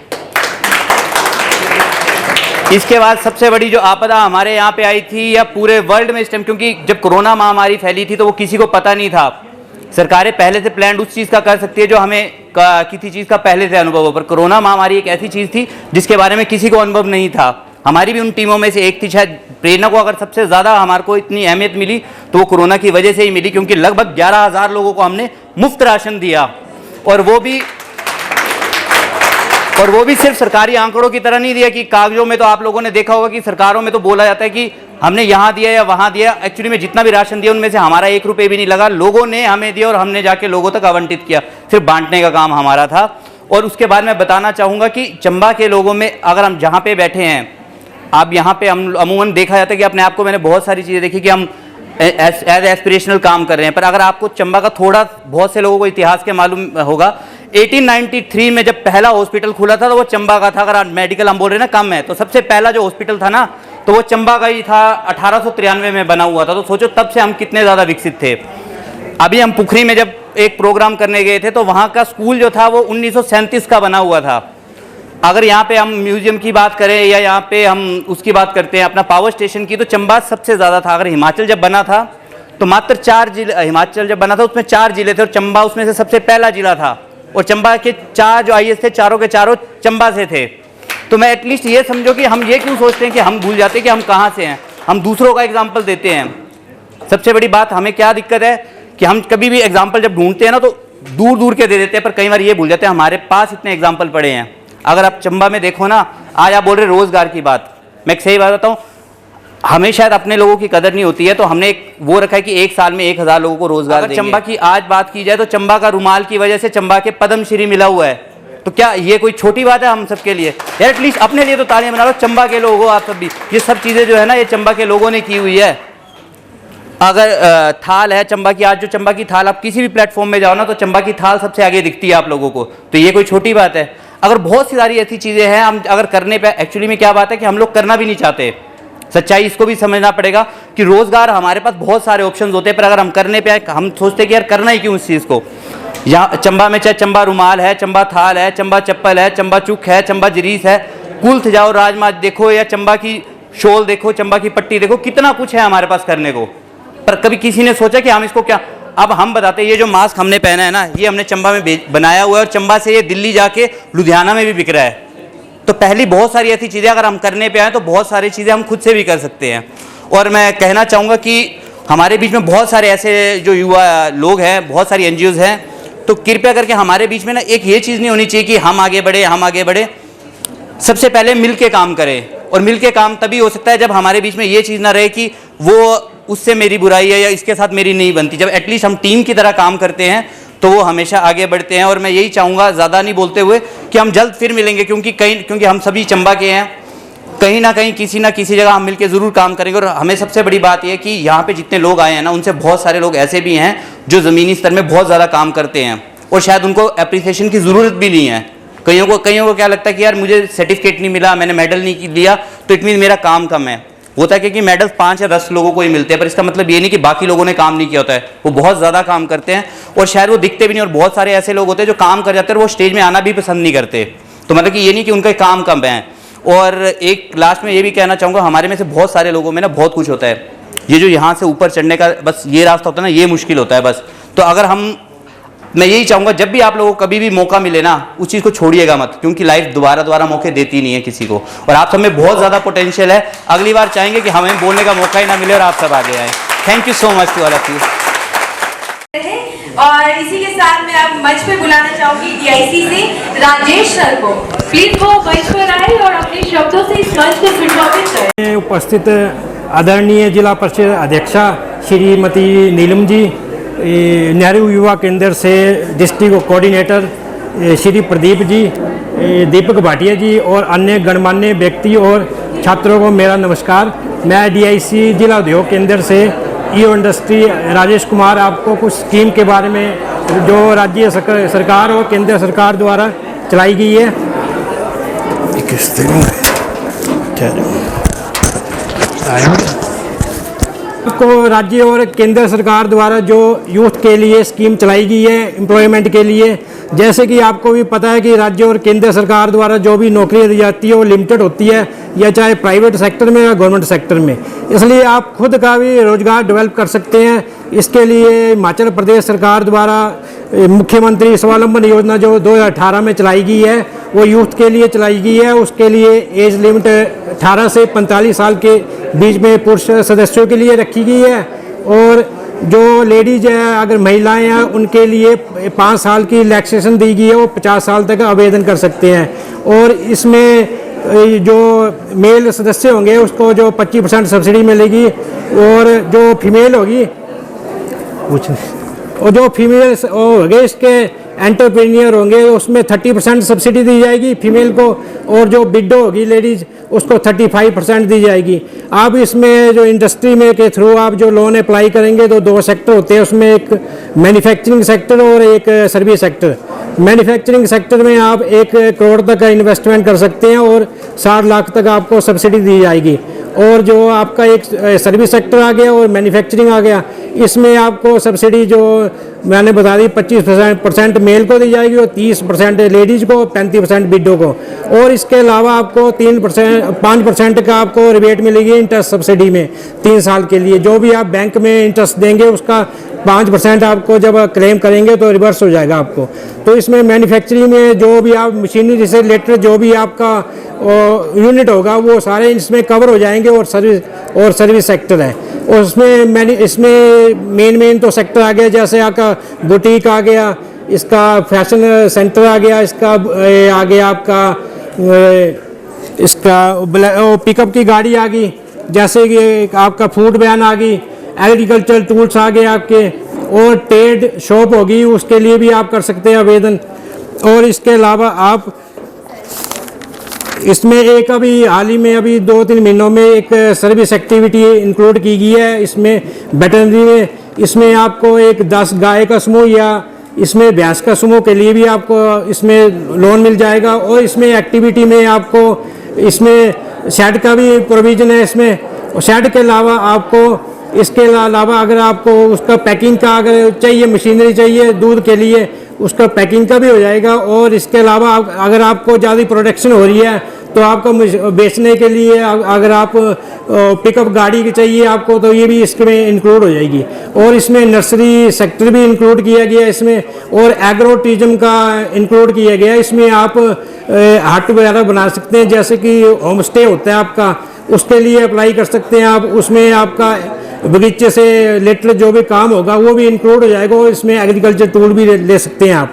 इसके बाद सबसे बड़ी जो आपदा हमारे यहाँ पे आई थी या पूरे वर्ल्ड में इस टाइम, क्योंकि जब कोरोना महामारी फैली थी तो वो किसी को पता नहीं था। सरकारें पहले से प्लान उस चीज़ का कर सकती है जो हमें किसी चीज़ का पहले से अनुभव हो, पर कोरोना महामारी एक ऐसी चीज़ थी जिसके बारे में किसी को अनुभव नहीं था। हमारी भी उन टीमों में से एक थी। शायद प्रेरणा को अगर सबसे ज़्यादा हमारे को इतनी अहमियत मिली तो वो कोरोना की वजह से ही मिली, क्योंकि लगभग 11,000 लोगों को हमने मुफ्त राशन दिया। और वो भी सिर्फ सरकारी आंकड़ों की तरह नहीं दिया कि कागजों में। तो आप लोगों ने देखा होगा कि सरकारों में तो बोला जाता है कि हमने यहाँ दिया या वहाँ दिया। एक्चुअली में जितना भी राशन दिया उनमें से हमारा 1 रुपये भी नहीं लगा, लोगों ने हमें दिया और हमने जाके लोगों तक आवंटित किया। सिर्फ बांटने का काम हमारा था। और उसके बाद मैं बताना चाहूँगा कि चंबा के लोगों में अगर हम जहाँ पे बैठे हैं, आप यहाँ पे हम अमूमन देखा जाता है कि अपने आप को, मैंने बहुत सारी चीज़ें देखी कि हम एज एस्पिरेशनल काम कर रहे हैं, पर अगर आपको चंबा का थोड़ा, बहुत से लोगों को इतिहास के मालूम होगा, 1893 में जब पहला हॉस्पिटल खुला था तो वो चंबा का था। अगर मेडिकल हम बोल रहे हैं ना कम है, तो सबसे पहला जो हॉस्पिटल था ना तो वो चंबा का ही था, 1893 में बना हुआ था। तो सोचो तब से हम कितने ज़्यादा विकसित थे। अभी हम पुखरी में जब एक प्रोग्राम करने गए थे तो वहाँ का स्कूल जो था वो 1937 का बना हुआ था। अगर यहाँ पे हम म्यूजियम की बात करें या यहाँ पे हम उसकी बात करते हैं अपना पावर स्टेशन की, तो चंबा सबसे ज़्यादा था। अगर हिमाचल जब बना था तो मात्र 4 जिले, हिमाचल जब बना था उसमें 4 जिले थे और चंबा उसमें से सबसे पहला जिला था। और चंबा के 4 जो IAS थे चारों के चारों चंबा से थे। तो मैं एटलीस्ट ये समझो कि हम ये क्यों सोचते हैं कि हम भूल जाते हैं कि हम कहाँ से हैं, हम दूसरों का एग्जाम्पल देते हैं। सबसे बड़ी बात हमें क्या दिक्कत है कि हम कभी भी एग्जाम्पल जब ढूंढते हैं ना तो दूर दूर के दे देते हैं, पर कई बार ये भूल जाते हैं हमारे पास इतने एग्जाम्पल पड़े हैं। अगर आप चंबा में देखो ना, आज आप बोल रहे रोजगार की बात, मैं एक सही बात बताऊँ, हमें शायद अपने लोगों की कदर नहीं होती है, तो हमने एक वो रखा है कि एक साल में 1000 लोगों को रोजगार देंगे। चंबा की आज बात की जाए तो चंबा का रुमाल की वजह से चंबा के पद्मश्री मिला हुआ है। तो क्या ये कोई छोटी बात है हम सबके लिए? यार एटलीस्ट अपने लिए तो तालियां बना लो, चंबा के लोग हो आप सब भी। ये सब चीज़ें जो है ना ये चंबा के लोगों ने की हुई है। अगर थाल है चंबा की, आज जो चंबा की थाल आप किसी भी प्लेटफॉर्म में जाओ ना तो चंबा की थाल सबसे आगे दिखती है आप लोगों को। तो ये कोई छोटी बात है? अगर बहुत सी सारी ऐसी चीज़ें हैं हम अगर करने पे, एक्चुअली में क्या बात है कि हम लोग करना भी नहीं चाहते। सच्चाई इसको भी समझना पड़ेगा कि रोजगार हमारे पास बहुत सारे ऑप्शंस होते हैं, पर अगर हम करने पे हम सोचते हैं कि यार करना ही क्यों इस चीज़ को। यहाँ चंबा में चाहे चंबा रुमाल है, चंबा थाल है, चंबा चप्पल है, चंबा चुक है, चंबा जरीस है, कुल्थ जाओ राजमा देखो या चंबा की शॉल देखो, चंबा की पट्टी देखो, कितना कुछ है हमारे पास करने को। पर कभी किसी ने सोचा कि हम इसको क्या, अब हम बताते हैं ये जो मास्क हमने पहना है ना ये हमने चंबा में बनाया हुआ है और चंबा से ये दिल्ली जाके लुधियाना में भी बिक रहा है। तो पहली बहुत सारी ऐसी चीज़ें अगर हम करने पे आए तो बहुत सारी चीज़ें हम खुद से भी कर सकते हैं। और मैं कहना चाहूँगा कि हमारे बीच में बहुत सारे ऐसे जो युवा लोग हैं, बहुत सारी NGOs हैं, तो कृपया करके हमारे बीच में ना एक ये चीज़ नहीं होनी चाहिए कि हम आगे बढ़े, हम आगे बढ़े। सबसे पहले मिल के काम करें, और मिल के काम तभी हो सकता है जब हमारे बीच में ये चीज़ ना रहे कि वो उससे मेरी बुराई है या इसके साथ मेरी नहीं बनती। जब एटलीस्ट हम टीम की तरह काम करते हैं तो वो हमेशा आगे बढ़ते हैं। और मैं यही चाहूँगा, ज़्यादा नहीं बोलते हुए, कि हम जल्द फिर मिलेंगे, क्योंकि हम सभी चंबा के हैं। कहीं ना कहीं किसी ना किसी जगह हम मिलकर ज़रूर काम करेंगे। और हमें सबसे बड़ी बात यह है कि यहाँ पे जितने लोग आए हैं ना उनसे बहुत सारे लोग ऐसे भी हैं जो ज़मीनी स्तर में बहुत ज़्यादा काम करते हैं और शायद उनको एप्रिसिएशन की ज़रूरत भी नहीं है। कईयों को क्या लगता है कि यार मुझे सर्टिफिकेट नहीं मिला, मैंने मेडल नहीं लिया तो इट मीन मेरा काम कम है। होता है कि मेडल 5 या 10 लोगों को ही मिलते हैं, पर इसका मतलब ये नहीं कि बाकी लोगों ने काम नहीं किया होता है। वो बहुत ज़्यादा काम करते हैं और शायद वो दिखते भी नहीं। और बहुत सारे ऐसे लोग होते हैं जो काम कर जाते हैं और वो स्टेज में आना भी पसंद नहीं करते। तो मतलब कि ये नहीं कि उनका काम कम है। और एक लास्ट में ये भी कहना चाहूँगा, हमारे में से बहुत सारे लोगों में ना बहुत कुछ होता है। ये जो यहाँ से ऊपर चढ़ने का बस ये रास्ता होता है ना, ये मुश्किल होता है बस। तो अगर मैं यही चाहूँगा जब भी आप लोगों को कभी भी मौका मिले ना उस चीज़ को छोड़िएगा मत, क्योंकि लाइफ दोबारा मौके देती नहीं है किसी को। और आप सब में बहुत ज़्यादा पोटेंशियल है। अगली बार चाहेंगे कि हमें बोलने का मौका ही ना मिले और आप सब आगे आए। Thank you so much to all of you. और इसी के साथ मैं अब मंच पे बुलाना चाहूंगी DIC से राजेश सर को। प्लीज वो मंच पर आए और अपने शब्दों से इस मंच को सुशोभित करें। उपस्थित आदरणीय जिला परिषद अध्यक्षा श्रीमती नीलम जी, नेहरू युवा केंद्र से डिस्ट्रिक्ट कोऑर्डिनेटर श्री प्रदीप जी, दीपक भाटिया जी और अन्य गणमान्य व्यक्ति और छात्रों को मेरा नमस्कार। मैं DIC जिला उद्योग केंद्र से ईओ इंडस्ट्री राजेश कुमार आपको कुछ स्कीम के बारे में जो राज्य सरकार और केंद्र सरकार द्वारा चलाई गई है को राज्य और केंद्र सरकार द्वारा जो यूथ के लिए स्कीम चलाई गई है एम्प्लॉयमेंट के लिए। जैसे कि आपको भी पता है कि राज्य और केंद्र सरकार द्वारा जो भी नौकरियां दी जाती है वो लिमिटेड होती है, या चाहे प्राइवेट सेक्टर में या गवर्नमेंट सेक्टर में। इसलिए आप खुद का भी रोजगार डेवलप कर सकते हैं। इसके लिए हिमाचल प्रदेश सरकार द्वारा मुख्यमंत्री स्वावलंबन योजना जो 2018 में चलाई गई है वो यूथ के लिए चलाई गई है। उसके लिए एज लिमिट 18 से 45 साल के बीच में पुरुष सदस्यों के लिए रखी गई है। और जो लेडीज है, अगर महिलाएं हैं, उनके लिए 5 साल की रिलैक्सेशन दी गई है, वो 50 साल तक आवेदन कर सकते हैं। और इसमें जो मेल सदस्य होंगे उसको जो 25% सब्सिडी मिलेगी, और जो फीमेल होगी और जो फीमेल होंगे इसके एंटरप्रेन्योर होंगे उसमें 30% सब्सिडी दी जाएगी फीमेल को, और जो विडो होगी लेडीज उसको 35% दी जाएगी। आप इसमें जो इंडस्ट्री में के थ्रू आप जो लोन अप्लाई करेंगे तो 2 सेक्टर होते हैं, उसमें एक मैन्युफैक्चरिंग सेक्टर और एक सर्विस सेक्टर। मैन्युफैक्चरिंग सेक्टर में आप 1 करोड़ तक का इन्वेस्टमेंट कर सकते हैं और 60 लाख तक आपको सब्सिडी दी जाएगी। और जो आपका एक सर्विस सेक्टर आ गया और मैन्युफैक्चरिंग आ गया, इसमें आपको सब्सिडी जो मैंने बता दी 25% मेल को दी जाएगी और 30% लेडीज को, 35% विडो को। और इसके अलावा आपको 5% का आपको रिबेट मिलेगी इंटरेस्ट सब्सिडी में 3 साल के लिए। जो भी आप बैंक में इंटरेस्ट देंगे उसका 5% आपको जब क्लेम करेंगे तो रिवर्स हो जाएगा आपको। तो इसमें मैन्युफैक्चरिंग में जो भी आप मशीनरी से रिलेटेड जो भी आपका यूनिट होगा वो सारे इसमें कवर हो जाएंगे। और सर्विस सेक्टर है और इसमें मेन तो सेक्टर आ गया, जैसे आपका बुटीक आ गया, इसका फैशन सेंटर आ गया, इसका आ गया आपका इसका पिकअप की गाड़ी आ गई, जैसे कि आपका फूड वैन आ गई, एग्रीकल्चर टूल्स आ गए आपके, और ट्रेड शॉप होगी, उसके लिए भी आप कर सकते हैं आवेदन। और इसके अलावा आप इसमें एक अभी हाल ही में अभी 2-3 महीनों में एक सर्विस एक्टिविटी इंक्लूड की गई है इसमें वेटरनरी में। इसमें आपको एक 10 गाय का समूह या इसमें भैंस का समूह के लिए भी आपको इसमें लोन मिल जाएगा। और इसमें एक्टिविटी में आपको इसमें शेड का भी प्रोविज़न है इसमें। शेड के अलावा आपको इसके अलावा अगर आपको उसका पैकिंग का अगर चाहिए, मशीनरी चाहिए दूध के लिए, उसका पैकिंग का भी हो जाएगा। और इसके अलावा अगर आपको ज़्यादा प्रोडक्शन हो रही है तो आपको बेचने के लिए अगर आप पिकअप गाड़ी की चाहिए आपको, तो ये भी इसमें इंक्लूड हो जाएगी। और इसमें नर्सरी सेक्टर भी इंक्लूड किया गया इसमें, और एग्रो टूरिज्म का इंक्लूड किया गया। इसमें आप हट वगैरह बना सकते हैं, जैसे कि होम स्टे होता है आपका, उसके लिए अप्लाई कर सकते हैं आप। उसमें आपका बगीचे से रिलेटेड जो भी काम होगा वो भी इंक्लूड हो जाएगा। और इसमें एग्रीकल्चर टूल भी ले सकते हैं आप।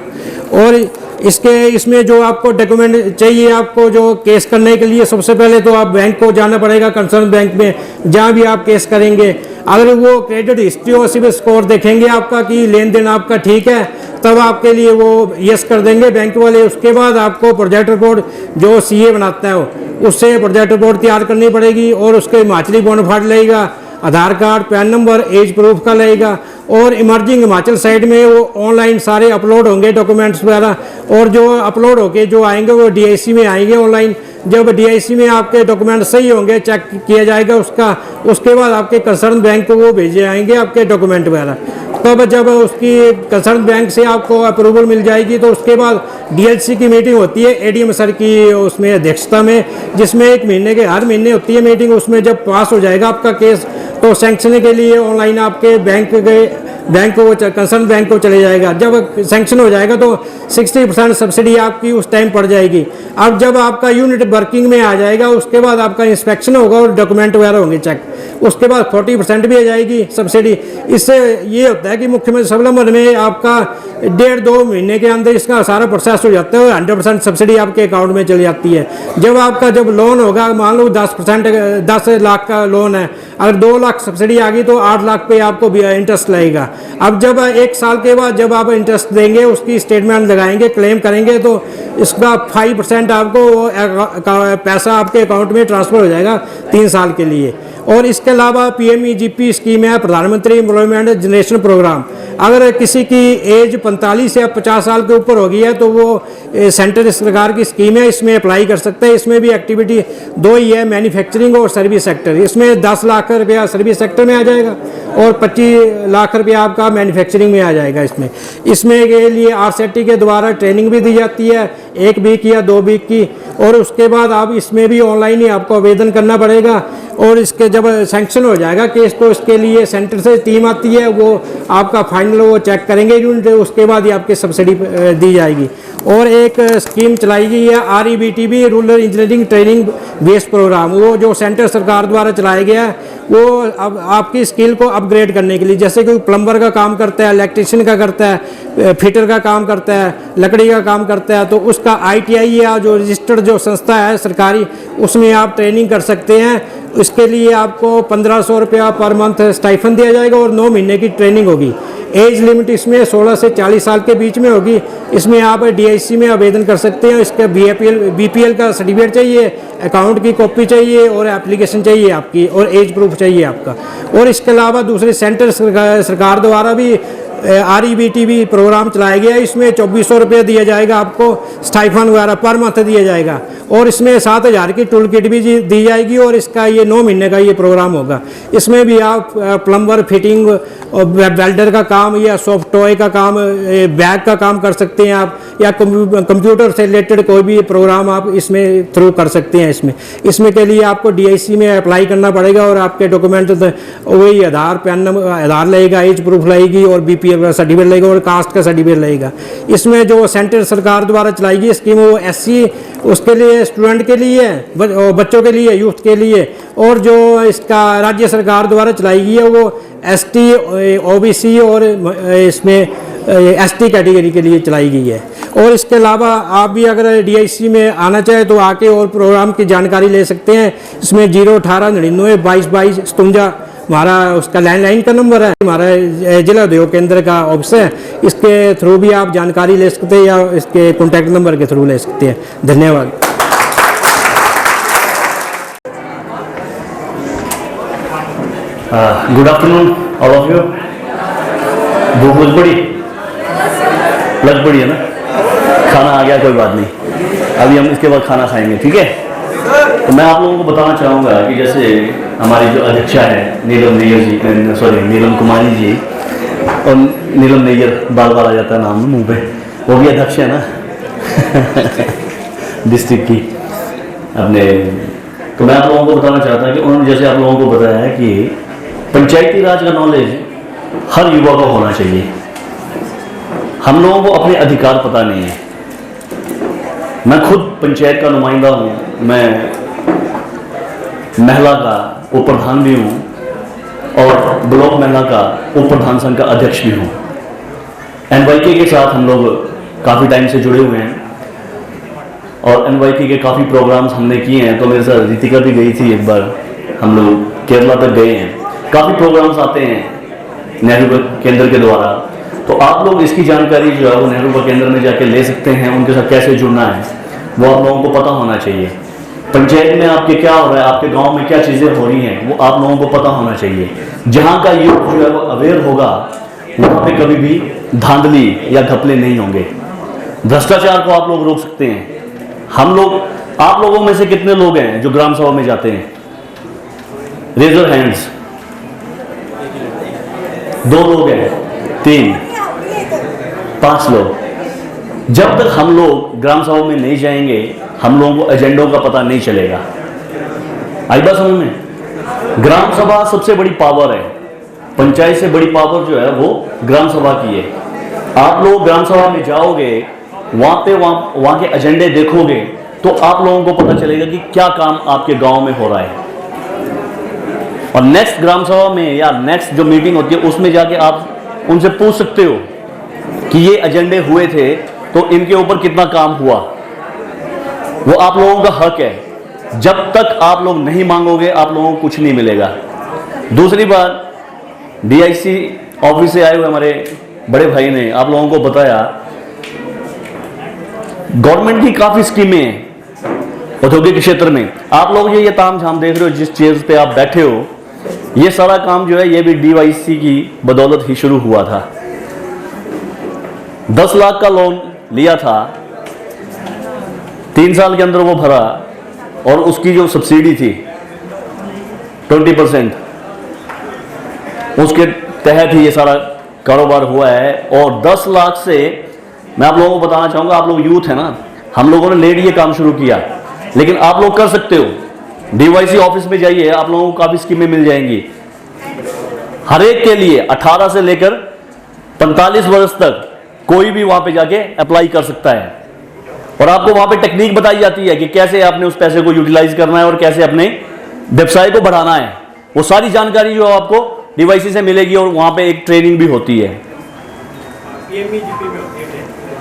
और इसमें जो आपको डॉक्यूमेंट चाहिए, आपको जो केस करने के लिए सबसे पहले तो आप बैंक को जाना पड़ेगा, कंसर्न बैंक में, जहाँ भी आप केस करेंगे। अगर वो क्रेडिट हिस्ट्री और सिविल स्कोर देखेंगे आपका कि लेन देन आपका ठीक है, तब आपके लिए वो यस कर देंगे बैंक वाले। उसके बाद आपको प्रोजेक्ट रिपोर्ट जो सीए बनाता है उससे प्रोजेक्ट रिपोर्ट तैयार करनी पड़ेगी। और उसके हिमाचली बोनाफाइड लगेगा, Aadhaar card, PAN number, age proof का लगेगा। और इमर्जिंग हिमाचल साइड में वो ऑनलाइन सारे अपलोड होंगे डॉक्यूमेंट्स वगैरह, और जो अपलोड होके जो आएंगे वो डीआईसी में आएंगे ऑनलाइन। जब डीआईसी में आपके डॉक्यूमेंट सही होंगे, चेक किया जाएगा उसका, उसके बाद आपके कंसर्न बैंक को वो भेजे जाएंगे आपके डॉक्यूमेंट वगैरह। तब जब उसकी कंसर्न बैंक से आपको अप्रूवल मिल जाएगी तो उसके बाद डीएलसी की मीटिंग होती है एडीएम सर की उसमें अध्यक्षता में, जिसमें हर महीने होती है मीटिंग। उसमें जब पास हो जाएगा आपका केस तो सैंक्शन के लिए ऑनलाइन आपके बैंक को कंसर्न बैंक को चले जाएगा। जब सैंक्शन हो जाएगा तो 60% सब्सिडी आपकी उस टाइम पड़ जाएगी। अब जब आपका यूनिट वर्किंग में आ जाएगा उसके बाद आपका इंस्पेक्शन होगा और डॉक्यूमेंट वगैरह होंगे चेक, उसके बाद 40% भी आ जाएगी सब्सिडी। इससे ये होता है कि मुख्यमंत्री सब्सिडी में आपका 1.5-2 महीने के अंदर इसका सारा प्रोसेस हो जाता है और 100% सब्सिडी आपके अकाउंट में चली जाती है। जब लोन होगा, मान लो 10 लाख का लोन है, अगर 2 लाख सब्सिडी आ गई तो 8 लाख पे आपको इंटरेस्ट लगेगा। अब जब 1 साल के बाद जब आप इंटरेस्ट देंगे, उसकी स्टेटमेंट लगाएंगे, क्लेम करेंगे तो इसका 5% आपको पैसा आपके अकाउंट में ट्रांसफर हो जाएगा 3 साल के लिए। और इसके अलावा पीएमईजीपी स्कीम है, प्रधानमंत्री एम्प्लॉयमेंट जनरेशन प्रोग्राम। अगर किसी की एज 45 या 50 साल के ऊपर हो गई है तो वो सेंट्रल सरकार की स्कीम है, इसमें अप्लाई कर सकते हैं। इसमें भी एक्टिविटी 2 ही है, मैन्युफैक्चरिंग और सर्विस सेक्टर। इसमें 10 लाख रुपया सर्विस सेक्टर में आ जाएगा और 25 लाख रुपया आपका मैन्युफैक्चरिंग में आ जाएगा। इसमें के लिए आरसेटी के द्वारा ट्रेनिंग भी दी जाती है 1 वीक या 2 वीक की। और उसके बाद आप इसमें भी ऑनलाइन ही आपको आवेदन करना पड़ेगा। और इसके जब सैंक्शन हो जाएगा केस तो इसके लिए सेंटर से टीम आती है, वो आपका फाइनल वो चेक करेंगे यूनिट, उसके बाद ही आपकी सब्सिडी दी जाएगी। और एक स्कीम चलाई गई है REBTB, rural engineering training based programme, वो जो सेंटर सरकार द्वारा चलाया गया है। वो अब आपकी स्किल को अपग्रेड करने के लिए, जैसे कि प्लम्बर का काम करता है, इलेक्ट्रिशियन का करता है, फिटर का काम करता है, लकड़ी का काम करता है, तो उसका ITI या जो रजिस्टर्ड जो संस्था है सरकारी, उसमें आप ट्रेनिंग कर सकते हैं। इसके लिए आपको 1500 रुपया पर मंथ स्टाइफन दिया जाएगा और 9 महीने की ट्रेनिंग होगी। एज लिमिट इसमें 16 से 40 साल के बीच में होगी। इसमें आप DIC में आवेदन कर सकते हैं। इसका BPL का सर्टिफिकेट चाहिए, अकाउंट की कॉपी चाहिए और एप्लीकेशन चाहिए आपकी, और एज प्रूफ चाहिए आपका। और इसके अलावा दूसरे सेंटर सरकार द्वारा भी REBT भी प्रोग्राम चलाया गया है। इसमें 2400 रुपये दिया जाएगा आपको, स्टाइफन वगैरह पर मंथ दिया जाएगा, और इसमें 7000 की टूल किट भी दी जाएगी, और इसका ये 9 महीने का ये प्रोग्राम होगा। इसमें भी आप प्लम्बर, फिटिंग, वेल्डर का काम या सॉफ्ट टॉय का काम, बैग का काम कर सकते हैं आप, या कंप्यूटर से रिलेटेड कोई भी प्रोग्राम आप इसमें थ्रू कर सकते हैं। इसमें के लिए आपको DIC में अप्लाई करना पड़ेगा, और आपके डॉक्यूमेंट वही आधार, पैन नंबर, आधार लगेगा, एज प्रूफ लगेगी, और BPL का सर्टिफिकेट लगेगा, और कास्ट का सर्टिफिकेट लगेगा। इसमें जो सेंट्रल सरकार द्वारा चलाई गई स्कीम वो SC उसके लिए, स्टूडेंट के लिए, बच्चों के लिए, यूथ के लिए, और जो इसका राज्य सरकार द्वारा चलाई गई है वो ST, OBC और इसमें ST कैटेगरी के लिए चलाई गई है। और इसके अलावा आप भी अगर DIC में आना चाहें तो आके और प्रोग्राम की जानकारी ले सकते हैं। इसमें 018992222 हमारा उसका लैंडलाइन का नंबर है, हमारा जिला उद्योग केंद्र का ऑफिस है, इसके थ्रू भी आप जानकारी ले सकते हैं, या इसके कॉन्टैक्ट नंबर के थ्रू ले सकते हैं। धन्यवाद। Good afternoon all of you. भूख बहुत बड़ी लग पड़ी है ना, खाना आ गया, कोई बात नहीं, अभी हम इसके बाद खाना खाएंगे, ठीक है। तो मैं आप लोगों को बताना चाहूँगा कि जैसे हमारी जो अध्यक्षा है नीलम नैयर जी, नीलम कुमारी जी, और नीलम नैयर बार बार आ जाता है नाम मुंह पे, वो भी अध्यक्ष है ना डिस्ट्रिक्ट की अपने। तो मैं आप लोगों को बताना चाहता हूँ कि उन्होंने जैसे आप लोगों को बताया है कि पंचायती राज का नॉलेज हर युवा को होना चाहिए। हम लोगों को अपने अधिकार पता नहीं है। मैं खुद पंचायत का नुमाइंदा हूँ, मैं महिला का उप प्रधान भी हूँ, और ब्लॉक महिला का उप प्रधान संघ का अध्यक्ष भी हूँ। NYK के साथ हम लोग काफ़ी टाइम से जुड़े हुए हैं, और NYK के काफ़ी प्रोग्राम्स हमने किए हैं। तो मेरे साथ रितिका भी गई थी एक बार, हम लोग केरला तक गए हैं। काफ़ी प्रोग्राम्स आते हैं नेहरू केंद्र के द्वारा, तो आप लोग इसकी जानकारी जो है वो नेहरू केंद्र में जाके ले सकते हैं। उनके साथ कैसे जुड़ना है वो आप लोगों को पता होना चाहिए। पंचायत में आपके क्या हो रहा है, आपके गांव में क्या चीज़ें हो रही हैं, वो आप लोगों को पता होना चाहिए। जहाँ का यूथ जो है वो अवेयर होगा, वहाँ पे कभी भी धांधली या घपले नहीं होंगे। भ्रष्टाचार को आप लोग रोक सकते हैं। हम लोग, आप लोगों में से कितने लोग हैं जो ग्राम सभा में जाते हैं? Raise your hands. 2 लोग हैं, 3, 5 लोग। जब तक हम लोग ग्राम सभा में नहीं जाएंगे, हम लोगों को एजेंडों का पता नहीं चलेगा। आई बात समझ में? ग्राम सभा सबसे बड़ी पावर है। पंचायत से बड़ी पावर जो है वो ग्राम सभा की है। आप लोग ग्राम सभा में जाओगे, वहां के एजेंडे देखोगे, तो आप लोगों को पता चलेगा कि क्या काम आपके गांव में हो रहा है। और नेक्स्ट ग्राम सभा में या नेक्स्ट जो मीटिंग होती है उसमें जाके आप उनसे पूछ सकते हो कि ये एजेंडे हुए थे तो इनके ऊपर कितना काम हुआ। वो आप लोगों का हक है। जब तक आप लोग नहीं मांगोगे, आप लोगों को कुछ नहीं मिलेगा। दूसरी बात, DIC ऑफिस से आए हुए हमारे बड़े भाई ने आप लोगों को बताया, गवर्नमेंट की काफी स्कीमें हैं औद्योगिक क्षेत्र में। आप लोग ये ताम झाम देख रहे हो, जिस चेयर पे आप बैठे हो, ये सारा काम जो है ये भी DIC की बदौलत ही शुरू हुआ था। 10 लाख का लोन लिया था, 3 साल के अंदर वो भरा, और उसकी जो सब्सिडी थी 20%, उसके तहत ही ये सारा कारोबार हुआ है। और 10 लाख से मैं आप लोगों को बताना चाहूंगा, आप लोग यूथ है ना, हम लोगों ने लेट ये काम शुरू किया, लेकिन आप लोग कर सकते हो। DIC ऑफिस में जाइए, आप लोगों को काफी स्कीमें मिल जाएंगी। हर एक के लिए 18 से लेकर 45 वर्ष तक कोई भी वहां पे जाके अप्लाई कर सकता है, और आपको वहां पे टेक्निक बताई जाती है कि कैसे आपने उस पैसे को यूटिलाइज करना है और कैसे अपने व्यवसाय को बढ़ाना है। वो सारी जानकारी जो आपको DIC से मिलेगी, और वहां पे एक ट्रेनिंग भी होती है।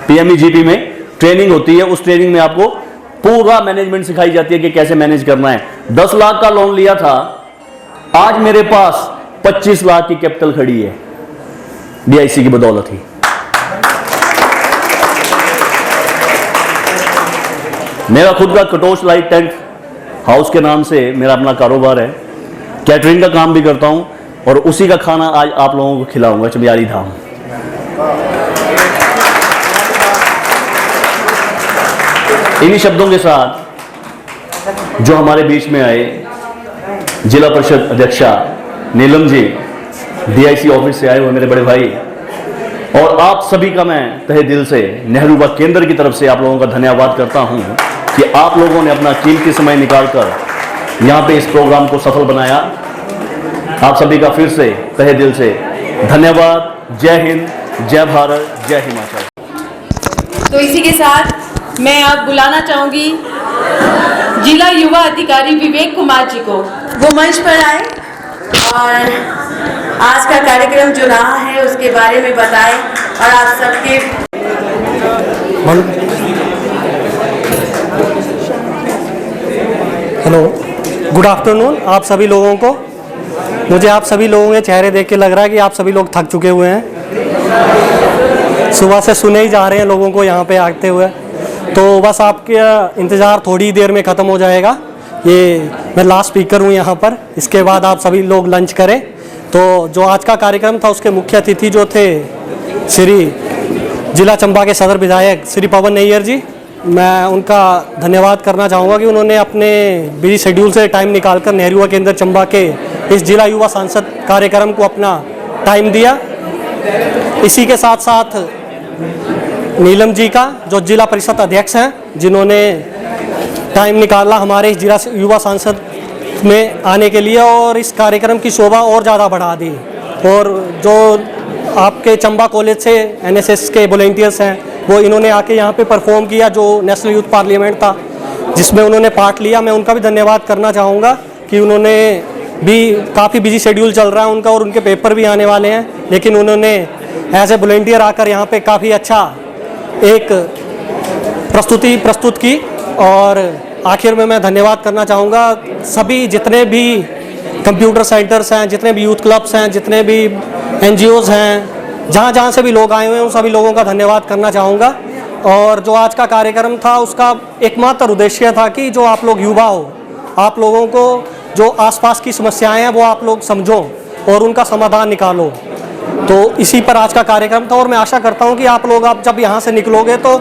PMEGP में ट्रेनिंग होती है। उस ट्रेनिंग में आपको पूरा मैनेजमेंट सिखाई जाती है कि कैसे मैनेज करना है। 10 लाख का लोन लिया था, आज मेरे पास 25 लाख की कैपिटल खड़ी है DIC की बदौलत ही। मेरा खुद का कटोच लाइट टेंट हाउस के नाम से मेरा अपना कारोबार है। कैटरिंग का काम भी करता हूं, और उसी का खाना आज आप लोगों को खिलाऊंगा चमियारी धाम। इन्हीं शब्दों के साथ जो हमारे बीच में आए जिला परिषद अध्यक्षा नीलम जी, डीआईसी ऑफिस से आए हुए मेरे बड़े भाई, और आप सभी का मैं तहे दिल से नेहरू युवा केंद्र की तरफ से आप लोगों का धन्यवाद करता हूं कि आप लोगों ने अपना कीमती समय निकालकर यहाँ पे इस प्रोग्राम को सफल बनाया। आप सभी का फिर से तहे दिल से धन्यवाद। जय हिंद, जय भारत, जय हिमाचल। तो इसी के साथ मैं अब बुलाना चाहूंगी जिला युवा अधिकारी विवेक कुमार जी को, वो मंच पर आए और आज का कार्यक्रम जो रहा है उसके बारे में बताएं और आप सबके हेलो, गुड आफ्टरनून आप सभी लोगों को। मुझे आप सभी लोगों के चेहरे देख के लग रहा है कि आप सभी लोग थक चुके हुए हैं। सुबह से सुने ही जा रहे हैं लोगों को यहाँ पे आते हुए, तो बस आपके इंतज़ार थोड़ी देर में ख़त्म हो जाएगा। ये मैं लास्ट स्पीकर हूँ यहाँ पर, इसके बाद आप सभी लोग लंच करें। तो जो आज का कार्यक्रम था उसके मुख्य अतिथि जो थे श्री जिला चंबा के सदर विधायक श्री पवन नैयर जी, मैं उनका धन्यवाद करना चाहूँगा कि उन्होंने अपने बिजी शेड्यूल से टाइम निकालकर नेहरू युवा केंद्र चंबा के इस जिला युवा सांसद कार्यक्रम को अपना टाइम दिया। इसी के साथ साथ नीलम जी का जो जिला परिषद अध्यक्ष हैं, जिन्होंने टाइम निकाला हमारे इस जिला युवा सांसद में आने के लिए और इस कार्यक्रम की शोभा और ज़्यादा बढ़ा दी। और जो आपके चंबा कॉलेज से एनएसएस के वॉलंटियर्स हैं, वो इन्होंने आके यहाँ पे परफॉर्म किया, जो नेशनल यूथ पार्लियामेंट था जिसमें उन्होंने पार्ट लिया। मैं उनका भी धन्यवाद करना चाहूँगा कि उन्होंने भी काफ़ी बिजी शेड्यूल चल रहा है उनका और उनके पेपर भी आने वाले हैं, लेकिन उन्होंने एज ए वॉलंटियर आकर यहाँ पे काफ़ी अच्छा एक प्रस्तुति प्रस्तुत की। और आखिर में मैं धन्यवाद करना चाहूँगा सभी जितने भी कंप्यूटर सेंटर्स हैं, जितने भी यूथ क्लब्स हैं, जितने भी एनजीओज़ हैं, जहाँ जहाँ से भी लोग आए हुए हैं, उन सभी लोगों का धन्यवाद करना चाहूँगा। और जो आज का कार्यक्रम था उसका एकमात्र उद्देश्य था कि जो आप लोग युवा हो, आप लोगों को जो आसपास की समस्याएं हैं वो आप लोग समझो और उनका समाधान निकालो। तो इसी पर आज का कार्यक्रम था और मैं आशा करता हूँ कि आप लोग आप जब यहाँ से निकलोगे तो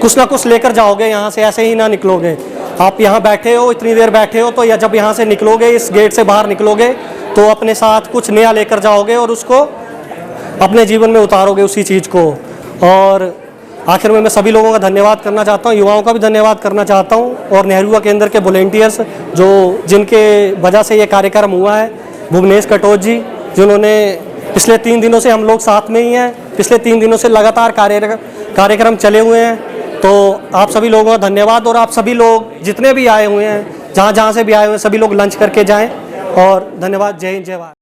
कुछ ना कुछ लेकर जाओगे, यहाँ से ऐसे ही ना निकलोगे। आप यहाँ बैठे हो, इतनी देर बैठे हो, तो या जब यहाँ से निकलोगे, इस गेट से बाहर निकलोगे, तो अपने साथ कुछ नया लेकर जाओगे और उसको अपने जीवन में उतारोगे उसी चीज़ को। और आखिर में मैं सभी लोगों का धन्यवाद करना चाहता हूँ, युवाओं का भी धन्यवाद करना चाहता हूँ और नेहरू युवा केंद्र के वॉलंटियर्स जो जिनके वजह से ये कार्यक्रम हुआ है, भुवनेश कटोच जी, जिन्होंने पिछले 3 दिनों से हम लोग साथ में ही हैं, पिछले 3 दिनों से लगातार कार्यक्रम चले हुए हैं। तो आप सभी लोगों का धन्यवाद और आप सभी लोग जितने भी आए हुए हैं, जहाँ जहाँ से भी आए हुए हैं, सभी लोग लंच करके जाएं और धन्यवाद। जय हिंद, जय भारत।